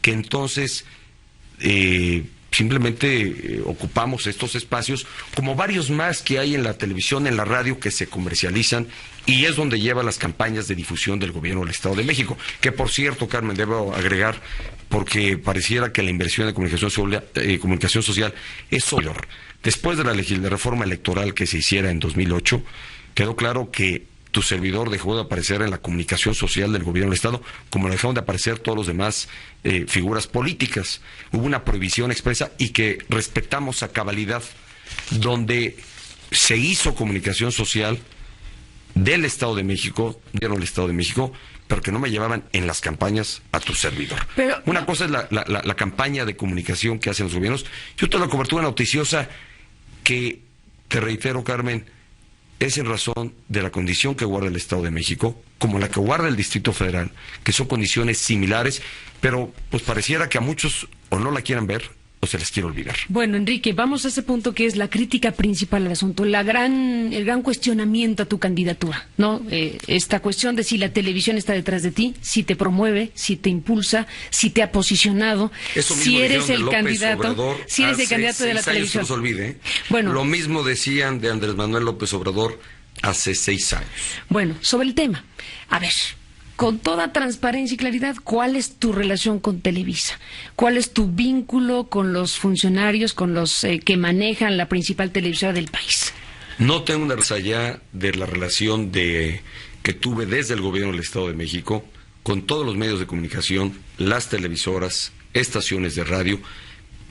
que entonces... simplemente ocupamos estos espacios, como varios más que hay en la televisión, en la radio, que se comercializan, y es donde lleva las campañas de difusión del gobierno del Estado de México, que por cierto, Carmen, debo agregar, porque pareciera que la inversión en comunicación social es mayor. Después de la reforma electoral que se hiciera en 2008, quedó claro que tu servidor dejó de aparecer en la comunicación social del gobierno del Estado, como dejaron de aparecer todos los demás figuras políticas. Hubo una prohibición expresa y que respetamos a cabalidad, donde se hizo comunicación social del Estado de México, pero que no me llevaban en las campañas a tu servidor. Pero, una cosa es la campaña de comunicación que hacen los gobiernos, y otra la cobertura noticiosa que, te reitero, Carmen, es en razón de la condición que guarda el Estado de México, como la que guarda el Distrito Federal, que son condiciones similares, pero pues pareciera que a muchos o no la quieran ver o se les quiere olvidar. Bueno, Enrique, vamos a ese punto que es la crítica principal al asunto, el gran cuestionamiento a tu candidatura, ¿no? Esta cuestión de si la televisión está detrás de ti, si te promueve, si te impulsa, si te ha posicionado, si eres el candidato, si eres el candidato de la televisión. No se olvide. Bueno, lo mismo decían de Andrés Manuel López Obrador hace 6 años. Bueno, sobre el tema, a ver, con toda transparencia y claridad, ¿cuál es tu relación con Televisa? ¿Cuál es tu vínculo con los funcionarios, con los que manejan la principal televisora del país? No tengo una más allá de la relación que tuve desde el gobierno del Estado de México con todos los medios de comunicación, las televisoras, estaciones de radio,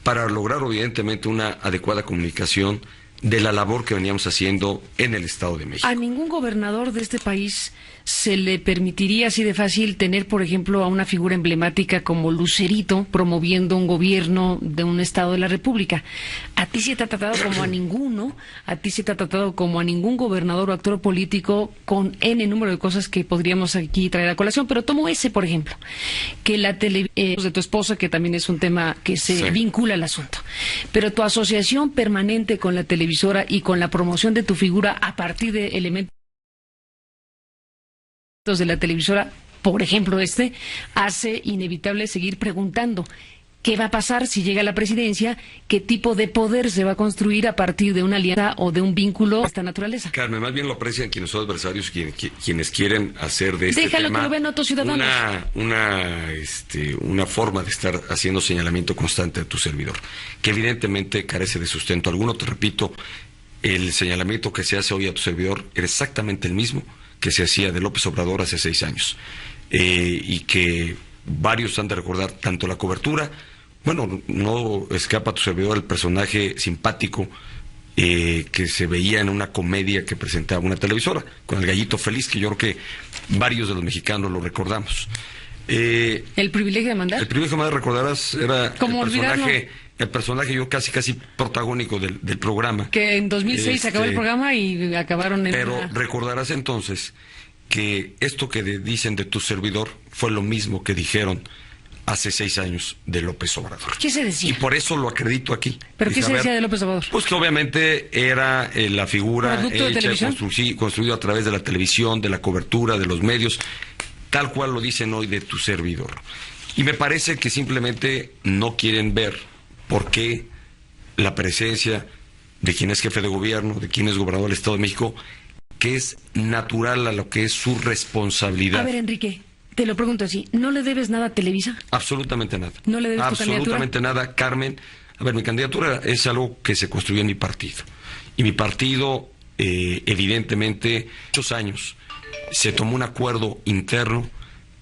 para lograr evidentemente una adecuada comunicación de la labor que veníamos haciendo en el Estado de México. ¿A ningún gobernador de este país se le permitiría así de fácil tener, por ejemplo, a una figura emblemática como Lucerito promoviendo un gobierno de un Estado de la República? A ti se te ha tratado como a ninguno, a ti se te ha tratado como a ningún gobernador o actor político, con N número de cosas que podríamos aquí traer a colación, pero tomo ese, por ejemplo, que la televisión de tu esposa, que también es un tema que se vincula al asunto, pero tu asociación permanente con la televisora y con la promoción de tu figura a partir de elementos de la televisora, por ejemplo hace inevitable seguir preguntando qué va a pasar si llega a la presidencia, qué tipo de poder se va a construir a partir de una alianza o de un vínculo de esta naturaleza. Carmen, más bien lo aprecian quienes son adversarios, quienes quieren hacer de este Déjalo tema que lo vean otros ciudadanos. Una forma de estar haciendo señalamiento constante a tu servidor, que evidentemente carece de sustento alguno. Te repito, el señalamiento que se hace hoy a tu servidor era exactamente el mismo que se hacía de López Obrador hace 6 años, y que varios han de recordar tanto la cobertura. Bueno, no escapa a tu servidor el personaje simpático que se veía en una comedia que presentaba una televisora, con el gallito feliz, que yo creo que varios de los mexicanos lo recordamos. ¿El privilegio de mandar? El privilegio de mandar, recordarás, era el personaje yo casi protagónico del programa. Que en 2006 acabó el programa y acabaron en... Pero recordarás entonces que esto que dicen de tu servidor fue lo mismo que dijeron hace 6 años de López Obrador. ¿Qué se decía? Y por eso lo acredito aquí. ¿Pero qué se decía de López Obrador? Pues que obviamente era la figura hecha, construida a través de la televisión, de la cobertura, de los medios, tal cual lo dicen hoy de tu servidor. Y me parece que simplemente no quieren ver por qué la presencia de quien es jefe de gobierno, de quien es gobernador del Estado de México, que es natural a lo que es su responsabilidad. A ver, Enrique, te lo pregunto así, ¿no le debes nada a Televisa? Absolutamente nada. ¿No le debes tu candidatura? Absolutamente nada, Carmen. A ver, mi candidatura es algo que se construyó en mi partido. Y mi partido, evidentemente, muchos años, se tomó un acuerdo interno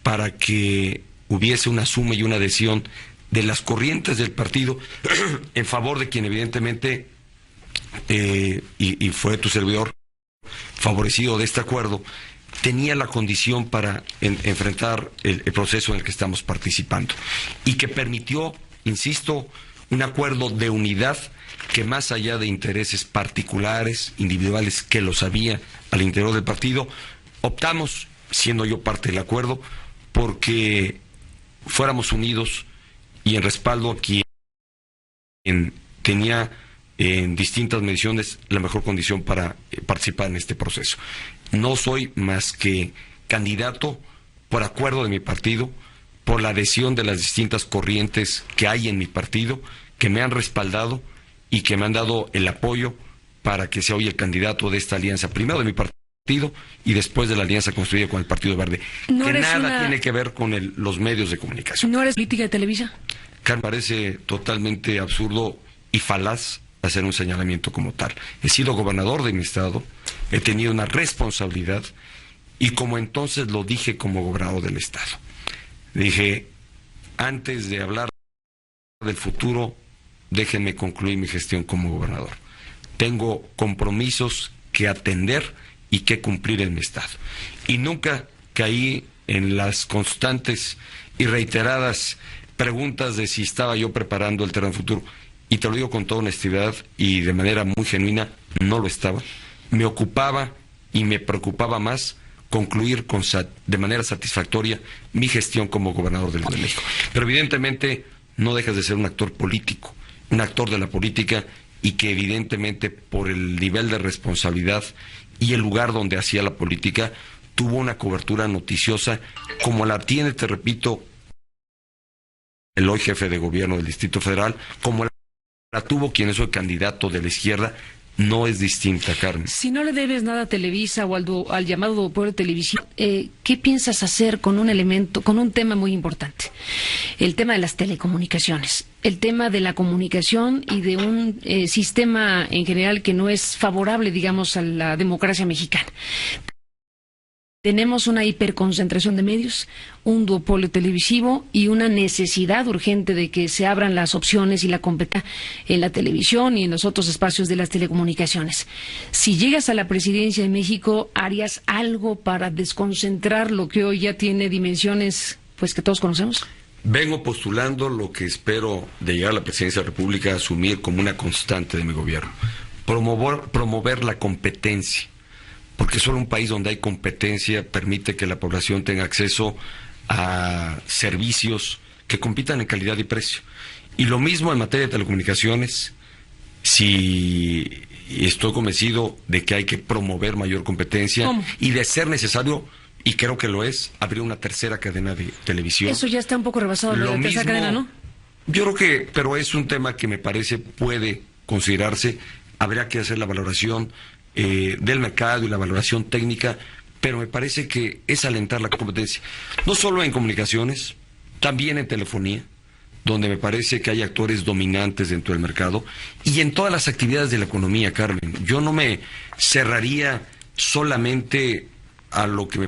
para que hubiese una suma y una adhesión de las corrientes del partido en favor de quien evidentemente, y fue tu servidor favorecido de este acuerdo, tenía la condición para enfrentar el proceso en el que estamos participando. Y que permitió, insisto, un acuerdo de unidad que más allá de intereses particulares, individuales, que los había al interior del partido, optamos, siendo yo parte del acuerdo, porque fuéramos unidos y en respaldo a quien tenía en distintas mediciones la mejor condición para participar en este proceso. No soy más que candidato por acuerdo de mi partido, por la adhesión de las distintas corrientes que hay en mi partido, que me han respaldado y que me han dado el apoyo para que sea hoy el candidato de esta alianza, primero de mi partido y después de la alianza construida con el Partido Verde, ¿No que eres nada tiene que ver con los medios de comunicación. ¿No eres política de Televisa? Me parece totalmente absurdo y falaz hacer un señalamiento como tal. He sido gobernador de mi estado, he tenido una responsabilidad y como entonces lo dije como gobernador del estado. Dije, antes de hablar del futuro, déjenme concluir mi gestión como gobernador. Tengo compromisos que atender y que cumplir en mi estado. Y nunca caí en las constantes y reiteradas preguntas de si estaba yo preparando el terreno futuro. Y te lo digo con toda honestidad y de manera muy genuina, no lo estaba. Me ocupaba y me preocupaba más concluir de manera satisfactoria mi gestión como gobernador del Estado de México. Pero evidentemente no dejas de ser un actor político, un actor de la política, y que evidentemente por el nivel de responsabilidad y el lugar donde hacía la política tuvo una cobertura noticiosa como la tiene, te repito, el hoy jefe de gobierno del Distrito Federal, como la tuvo quien es hoy candidato de la izquierda. No es distinta, Carmen. Si no le debes nada a Televisa o al llamado duopolio televisivo, ¿qué piensas hacer con un tema muy importante? El tema de las telecomunicaciones, el tema de la comunicación y de un sistema en general que no es favorable, digamos, a la democracia mexicana. Tenemos una hiperconcentración de medios, un duopolio televisivo y una necesidad urgente de que se abran las opciones y la competencia en la televisión y en los otros espacios de las telecomunicaciones. Si llegas a la presidencia de México, ¿harías algo para desconcentrar lo que hoy ya tiene dimensiones pues que todos conocemos? Vengo postulando lo que espero de llegar a la presidencia de la República a asumir como una constante de mi gobierno. Promover la competencia. Porque solo un país donde hay competencia permite que la población tenga acceso a servicios que compitan en calidad y precio. Y lo mismo en materia de telecomunicaciones, si estoy convencido de que hay que promover mayor competencia. ¿Cómo? Y de ser necesario, y creo que lo es, abrir una tercera cadena de televisión. Eso ya está un poco rebasado, lo de la tercera cadena, ¿no? Yo creo que, pero es un tema que me parece puede considerarse, habría que hacer la valoración del mercado y la valoración técnica, pero me parece que es alentar la competencia, no solo en comunicaciones, también en telefonía, donde me parece que hay actores dominantes dentro del mercado, y en todas las actividades de la economía, Carmen. Yo no me cerraría solamente a lo que me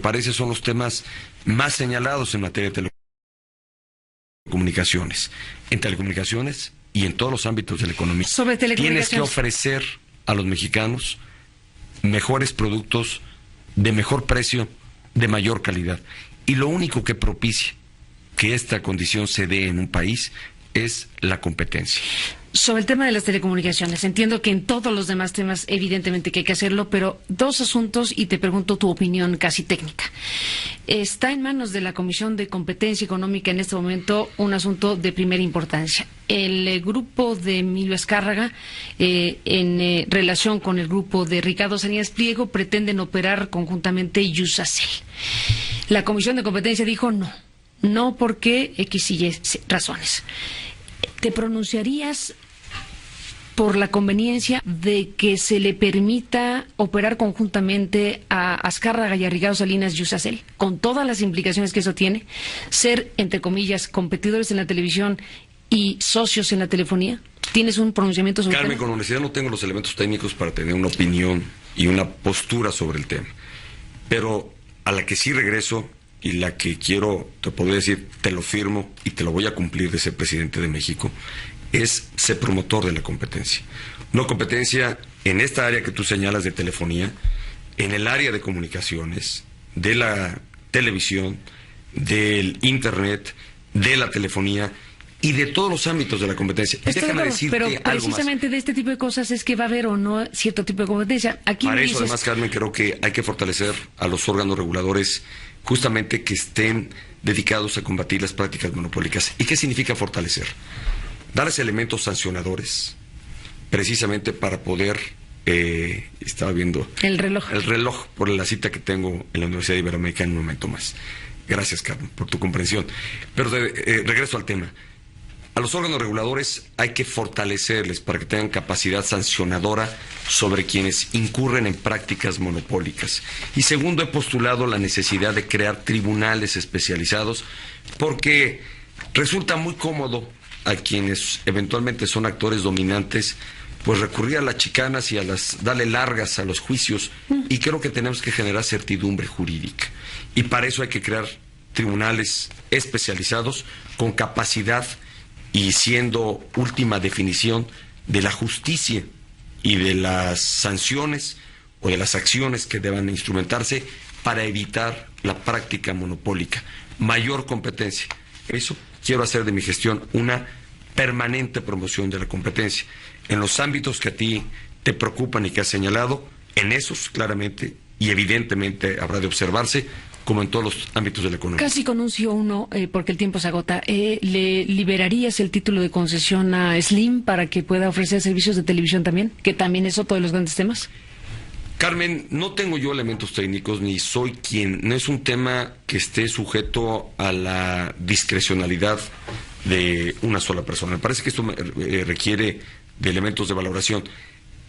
parece son los temas más señalados en materia de telecomunicaciones. En telecomunicaciones y en todos los ámbitos de la economía. Sobre telecomunicaciones, tienes que ofrecer a los mexicanos mejores productos de mejor precio, de mayor calidad. Y lo único que propicia que esta condición se dé en un país es la competencia. Sobre el tema de las telecomunicaciones, entiendo que en todos los demás temas evidentemente que hay que hacerlo, pero dos asuntos y te pregunto tu opinión casi técnica. Está en manos de la Comisión de Competencia Económica en este momento un asunto de primera importancia. El grupo de Emilio Azcárraga, en relación con el grupo de Ricardo Salinas Pliego, pretenden operar conjuntamente Iusacell. La Comisión de Competencia dijo no porque X y Y razones. ¿Te pronunciarías por la conveniencia de que se le permita operar conjuntamente a Azcárraga y a Ricardo Salinas Iusacell, con todas las implicaciones que eso tiene, ser, entre comillas, competidores en la televisión y socios en la telefonía? ¿Tienes un pronunciamiento sobre Carmen, el tema? con honestidad no tengo los elementos técnicos para tener una opinión y una postura sobre el tema, pero a la que sí regreso y la que quiero, te podría decir, te lo firmo y te lo voy a cumplir de ser presidente de México, es ser promotor de la competencia. No competencia en esta área que tú señalas de telefonía, en el área de comunicaciones, de la televisión, del internet, de la telefonía y de todos los ámbitos de la competencia. Déjame decirte pero precisamente de este tipo de cosas es que va a haber o no cierto tipo de competencia. Aquí para eso, además, Carmen, creo que hay que fortalecer a los órganos reguladores justamente que estén dedicados a combatir las prácticas monopólicas. ¿Y qué significa fortalecer? Darles elementos sancionadores, precisamente para poder, estaba viendo el reloj por la cita que tengo en la Universidad Iberoamericana en un momento más. Gracias, Carmen, por tu comprensión. Pero regreso al tema. A los órganos reguladores hay que fortalecerles para que tengan capacidad sancionadora sobre quienes incurren en prácticas monopólicas. Y segundo, he postulado la necesidad de crear tribunales especializados porque resulta muy cómodo a quienes eventualmente son actores dominantes, pues recurrir a las chicanas y darle largas a los juicios, y creo que tenemos que generar certidumbre jurídica. Y para eso hay que crear tribunales especializados con capacidad y siendo última definición de la justicia y de las sanciones o de las acciones que deban instrumentarse para evitar la práctica monopólica. Mayor competencia. Eso quiero hacer de mi gestión una permanente promoción de la competencia. En los ámbitos que a ti te preocupan y que has señalado, en esos claramente y evidentemente habrá de observarse, como en todos los ámbitos de la economía. Casi con un sí o un no, porque el tiempo se agota. ¿Le liberarías el título de concesión a Slim para que pueda ofrecer servicios de televisión también? Que también es otro de los grandes temas. Carmen, no tengo yo elementos técnicos, ni soy quien. No es un tema que esté sujeto a la discrecionalidad de una sola persona. Me parece que esto requiere de elementos de valoración.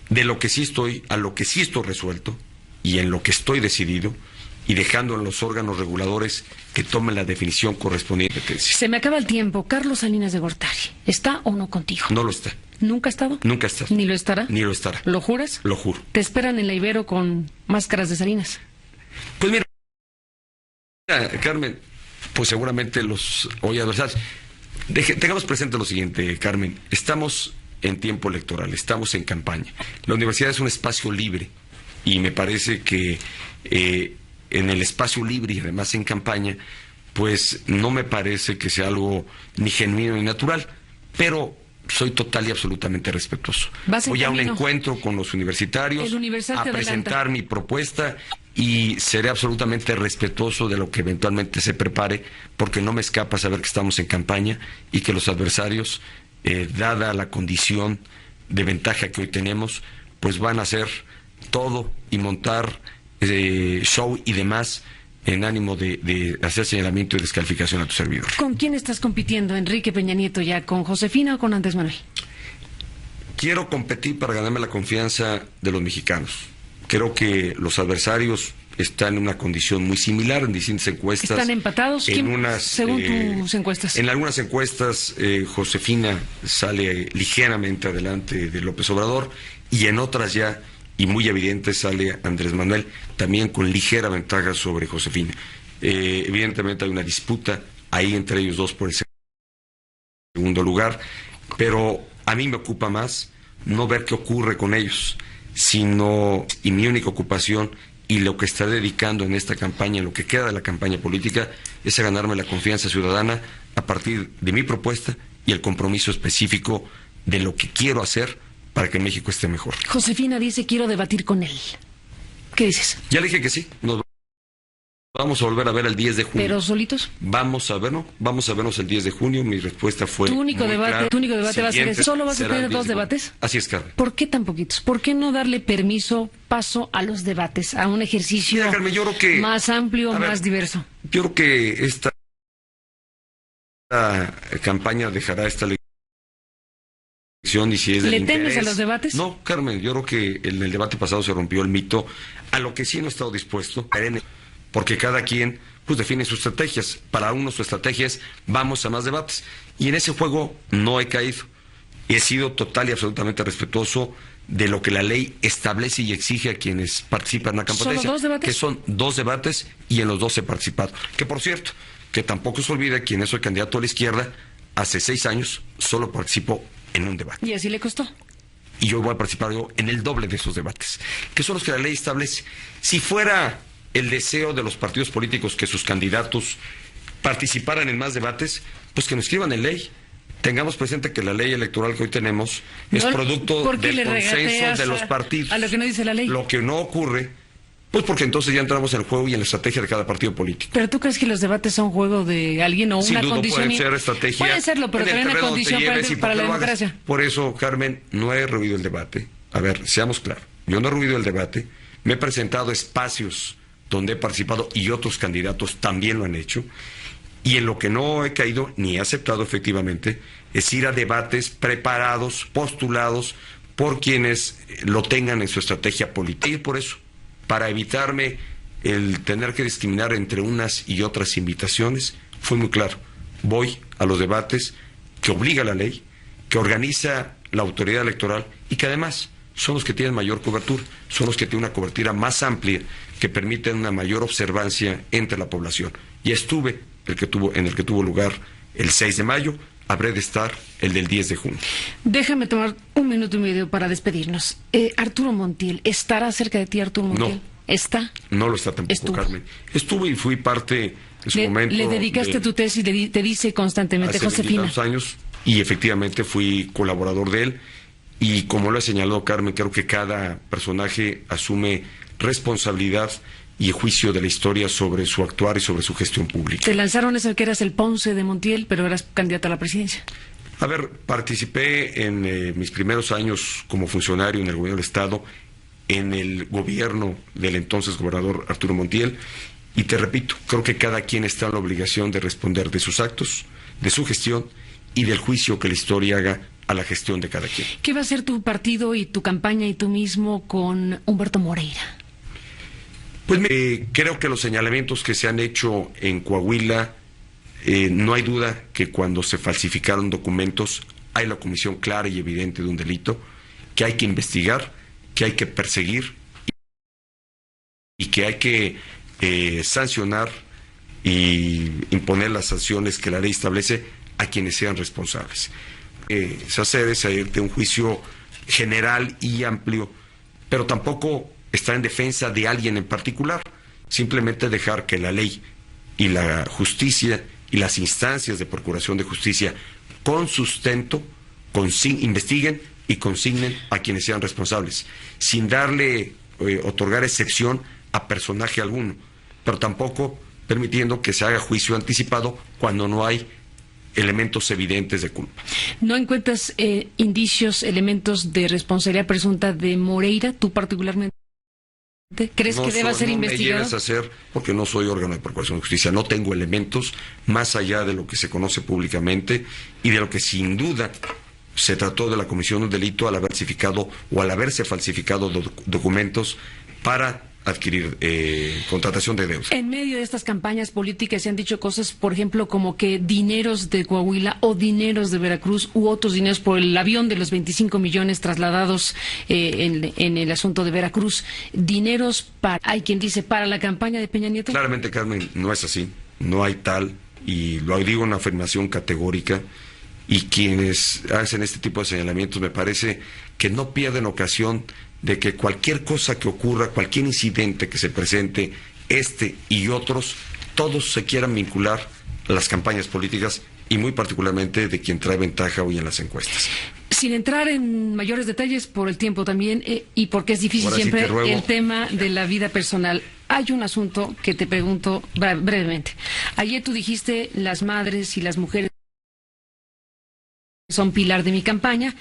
De lo que sí estoy, a lo que sí estoy resuelto y en lo que estoy decidido, y dejando en los órganos reguladores que tomen la definición correspondiente. Se me acaba el tiempo. Carlos Salinas de Gortari, ¿está o no contigo? No lo está. ¿Nunca ha estado? Nunca ha estado. ¿Ni lo estará? Ni lo estará. ¿Lo juras? Lo juro. ¿Te esperan en la Ibero con máscaras de Salinas? Pues mira, Carmen, pues seguramente los hoy adversarios. Tengamos presente lo siguiente, Carmen. Estamos en tiempo electoral, estamos en campaña. La universidad es un espacio libre y me parece que en el espacio libre y además en campaña, pues no me parece que sea algo ni genuino ni natural, pero soy total y absolutamente respetuoso. Voy a un encuentro con los universitarios a presentar mi propuesta y seré absolutamente respetuoso de lo que eventualmente se prepare, porque no me escapa saber que estamos en campaña y que los adversarios, dada la condición de ventaja que hoy tenemos, pues van a hacer todo y montar show y demás en ánimo de hacer señalamiento y descalificación a tu servidor. ¿Con quién estás compitiendo, Enrique Peña Nieto, ya? ¿Con Josefina o con Andrés Manuel? Quiero competir para ganarme la confianza de los mexicanos. Creo que los adversarios están en una condición muy similar en distintas encuestas. ¿Están empatados? Según tus encuestas. En algunas encuestas, Josefina sale ligeramente adelante de López Obrador, y en otras ya, y muy evidente, sale Andrés Manuel también con ligera ventaja sobre Josefina. Evidentemente hay una disputa ahí entre ellos dos por el segundo lugar, pero a mí me ocupa más no ver qué ocurre con ellos, sino, y mi única ocupación y lo que está dedicando en esta campaña, en lo que queda de la campaña política, es a ganarme la confianza ciudadana a partir de mi propuesta y el compromiso específico de lo que quiero hacer para que México esté mejor. Josefina dice, quiero debatir con él. ¿Qué dices? Ya le dije que sí, nos vamos a volver a ver el 10 de junio. ¿Pero solitos? Vamos a vernos el 10 de junio. Mi respuesta fue ¿Tu único debate va a ser ese? ¿Solo vas a tener 2 debates? Así es, Carmen. ¿Por qué tan poquitos? ¿Por qué no darle paso a los debates, a un ejercicio Mira, Carmen, yo creo que, más amplio, más diverso? Yo creo que esta campaña dejará esta elección, y si es del ¿Le interés, temes a los debates? No, Carmen, yo creo que en el debate pasado se rompió el mito, a lo que sí no he estado dispuesto, porque cada quien pues define sus estrategias. Para uno su estrategia es vamos a más debates, y en ese juego no he caído. He sido total y absolutamente respetuoso de lo que la ley establece y exige a quienes participan en la campaña. ¿Solo 2 debates? Que son 2 debates, y en los 2 he participado. Que por cierto, que tampoco se olvide quien soy candidato a la izquierda, hace 6 años solo participó en un debate. ¿Y así le costó? Y yo voy a participar en el doble de esos debates, que son los que la ley establece. Si fuera el deseo de los partidos políticos que sus candidatos participaran en más debates, pues que nos escriban en ley. Tengamos presente que la ley electoral que hoy tenemos es producto del consenso de los partidos. A lo que no dice la ley. Lo que no ocurre, pues porque entonces ya entramos en el juego y en la estrategia de cada partido político. ¿Pero tú crees que los debates son juego de alguien o Sin una duda condición? Pueden ser estrategia. Pueden serlo, pero también una condición para la democracia. Por eso, Carmen, no he rehuido el debate. A ver, seamos claros. Yo no he rehuido el debate. Me he presentado espacios donde he participado y otros candidatos también lo han hecho. Y en lo que no he caído ni he aceptado efectivamente es ir a debates preparados, postulados por quienes lo tengan en su estrategia política. Y por eso, para evitarme el tener que discriminar entre unas y otras invitaciones, fue muy claro. Voy a los debates que obliga la ley, que organiza la autoridad electoral y que además son los que tienen mayor cobertura, son los que tienen una cobertura más amplia, que permiten una mayor observancia entre la población. Y estuve en el que tuvo lugar el 6 de mayo, habré de estar el del 10 de junio. Déjame tomar 1 minuto y medio para despedirnos. Arturo Montiel, ¿estará cerca de ti Arturo Montiel? No. ¿Está? No lo está tampoco, Carmen. Estuve y fui parte en su momento. Le dedicaste tu tesis y te dice constantemente, Josefina. Hace años, y efectivamente fui colaborador de él. Y como lo ha señalado Carmen, creo que cada personaje asume responsabilidad y juicio de la historia sobre su actuar y sobre su gestión pública. Te lanzaron eso que eras el Ponce de Montiel, pero eras candidato a la presidencia. A ver, participé en mis primeros años como funcionario en el gobierno del Estado, en el gobierno del entonces gobernador Arturo Montiel, y te repito, creo que cada quien está en la obligación de responder de sus actos, de su gestión y del juicio que la historia haga a la gestión de cada quien. ¿Qué va a hacer tu partido y tu campaña y tú mismo con Humberto Moreira? Pues creo que los señalamientos que se han hecho en Coahuila, no hay duda que cuando se falsificaron documentos hay la comisión clara y evidente de un delito que hay que investigar, que hay que perseguir y que hay que sancionar y imponer las sanciones que la ley establece a quienes sean responsables. Se hace de un juicio general y amplio, pero tampoco está en defensa de alguien en particular, simplemente dejar que la ley y la justicia y las instancias de procuración de justicia con sustento investiguen y consignen a quienes sean responsables, sin otorgar excepción a personaje alguno, pero tampoco permitiendo que se haga juicio anticipado cuando no hay elementos evidentes de culpa. ¿No encuentras indicios, elementos de responsabilidad presunta de Moreira, tú particularmente? ¿Crees que deba ser investigado? No me lleves a hacer, porque no soy órgano de procuración de justicia, no tengo elementos más allá de lo que se conoce públicamente y de lo que sin duda se trató de la comisión de un delito al haberse falsificado documentos para adquirir contratación de deuda. En medio de estas campañas políticas se han dicho cosas, por ejemplo, como que dineros de Coahuila o dineros de Veracruz u otros dineros por el avión de los 25 millones trasladados en el asunto de Veracruz. Dineros hay quien dice, para la campaña de Peña Nieto. Claramente, Carmen, no es así. No hay tal, y lo digo una afirmación categórica, y quienes hacen este tipo de señalamientos me parece que no pierden ocasión de que cualquier cosa que ocurra, cualquier incidente que se presente, y otros, todos se quieran vincular a las campañas políticas y muy particularmente de quien trae ventaja hoy en las encuestas. Sin entrar en mayores detalles por el tiempo también y porque es difícil Ahora sí siempre el tema de la vida personal, hay un asunto que te pregunto brevemente. Ayer tú dijiste las madres y las mujeres son pilar de mi campaña.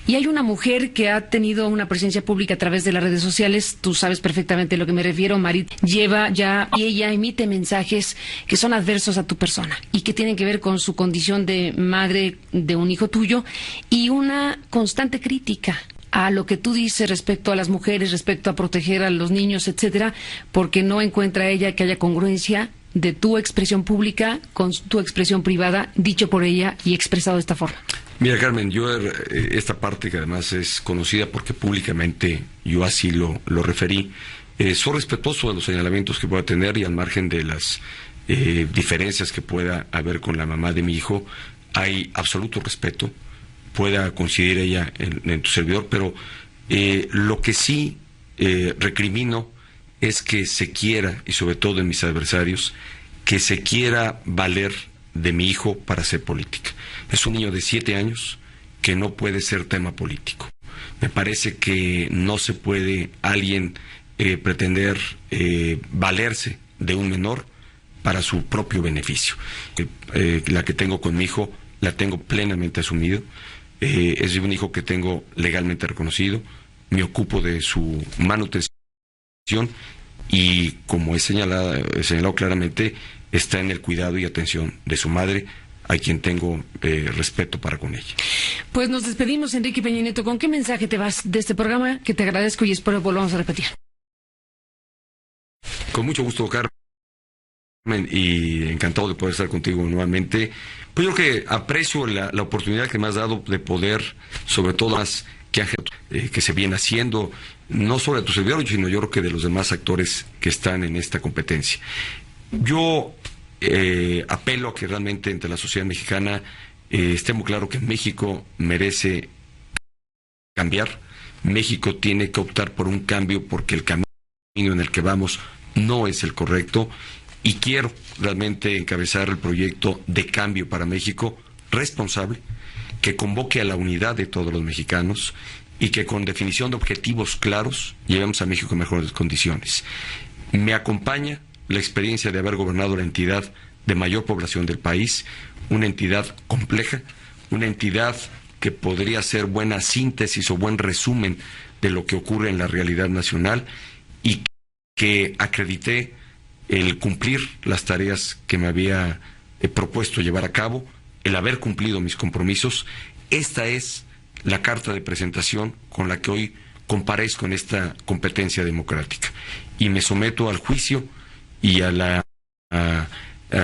Y hay una mujer que ha tenido una presencia pública a través de las redes sociales, tú sabes perfectamente a lo que me refiero, Marit, lleva ya, y ella emite mensajes que son adversos a tu persona y que tienen que ver con su condición de madre de un hijo tuyo y una constante crítica a lo que tú dices respecto a las mujeres, respecto a proteger a los niños, etcétera, porque no encuentra ella que haya congruencia de tu expresión pública con tu expresión privada, dicho por ella y expresado de esta forma. Mira, Carmen, yo esta parte que además es conocida porque públicamente yo así lo referí, soy respetuoso de los señalamientos que pueda tener y al margen de las diferencias que pueda haber con la mamá de mi hijo, hay absoluto respeto, pueda coincidir ella en tu servidor, pero lo que sí recrimino es que se quiera, y sobre todo en mis adversarios, que se quiera valer de mi hijo para hacer política. Es un niño de 7 años que no puede ser tema político. Me parece que no se puede alguien pretender valerse de un menor para su propio beneficio. La que tengo con mi hijo la tengo plenamente asumido. Es un hijo que tengo legalmente reconocido. Me ocupo de su manutención y, como he señalado claramente, está en el cuidado y atención de su madre, a quien tengo respeto para con ella. Pues nos despedimos, Enrique Peña Nieto. ¿Con qué mensaje te vas de este programa? Que te agradezco y espero volvamos a repetir. Con mucho gusto, Carmen, y encantado de poder estar contigo nuevamente. Pues yo creo que aprecio la oportunidad que me has dado de poder, sobre todo más que se viene haciendo, no solo de tu servidor, sino yo creo que de los demás actores que están en esta competencia. Yo apelo a que realmente entre la sociedad mexicana esté muy claro que México merece cambiar. México tiene que optar por un cambio porque el camino en el que vamos no es el correcto, y quiero realmente encabezar el proyecto de cambio para México responsable, que convoque a la unidad de todos los mexicanos y que con definición de objetivos claros llevemos a México en mejores condiciones. Me acompaña la experiencia de haber gobernado la entidad de mayor población del país, una entidad compleja, una entidad que podría ser buena síntesis o buen resumen de lo que ocurre en la realidad nacional, y que acredité el cumplir las tareas que me había propuesto llevar a cabo, el haber cumplido mis compromisos. Esta es la carta de presentación con la que hoy comparezco en esta competencia democrática y me someto al juicio y al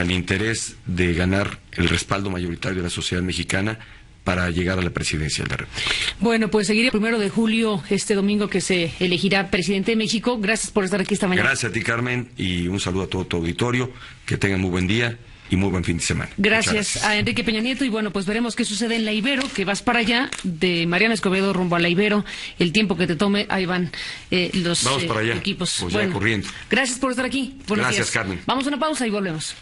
interés de ganar el respaldo mayoritario de la sociedad mexicana para llegar a la presidencia de la República. Bueno, pues seguiré el 1 de julio, este domingo, que se elegirá presidente de México. Gracias por estar aquí esta mañana. Gracias a ti, Carmen, y un saludo a todo tu auditorio. Que tengan muy buen día y muy buen fin de semana. Gracias a Enrique Peña Nieto. Y bueno, pues veremos qué sucede en la Ibero, que vas para allá, de Mariana Escobedo rumbo a la Ibero. El tiempo que te tome, ahí van los Vamos para allá, equipos. pues ya corriendo. Gracias por estar aquí. Buenos Gracias, días. Carmen. Vamos a una pausa y volvemos.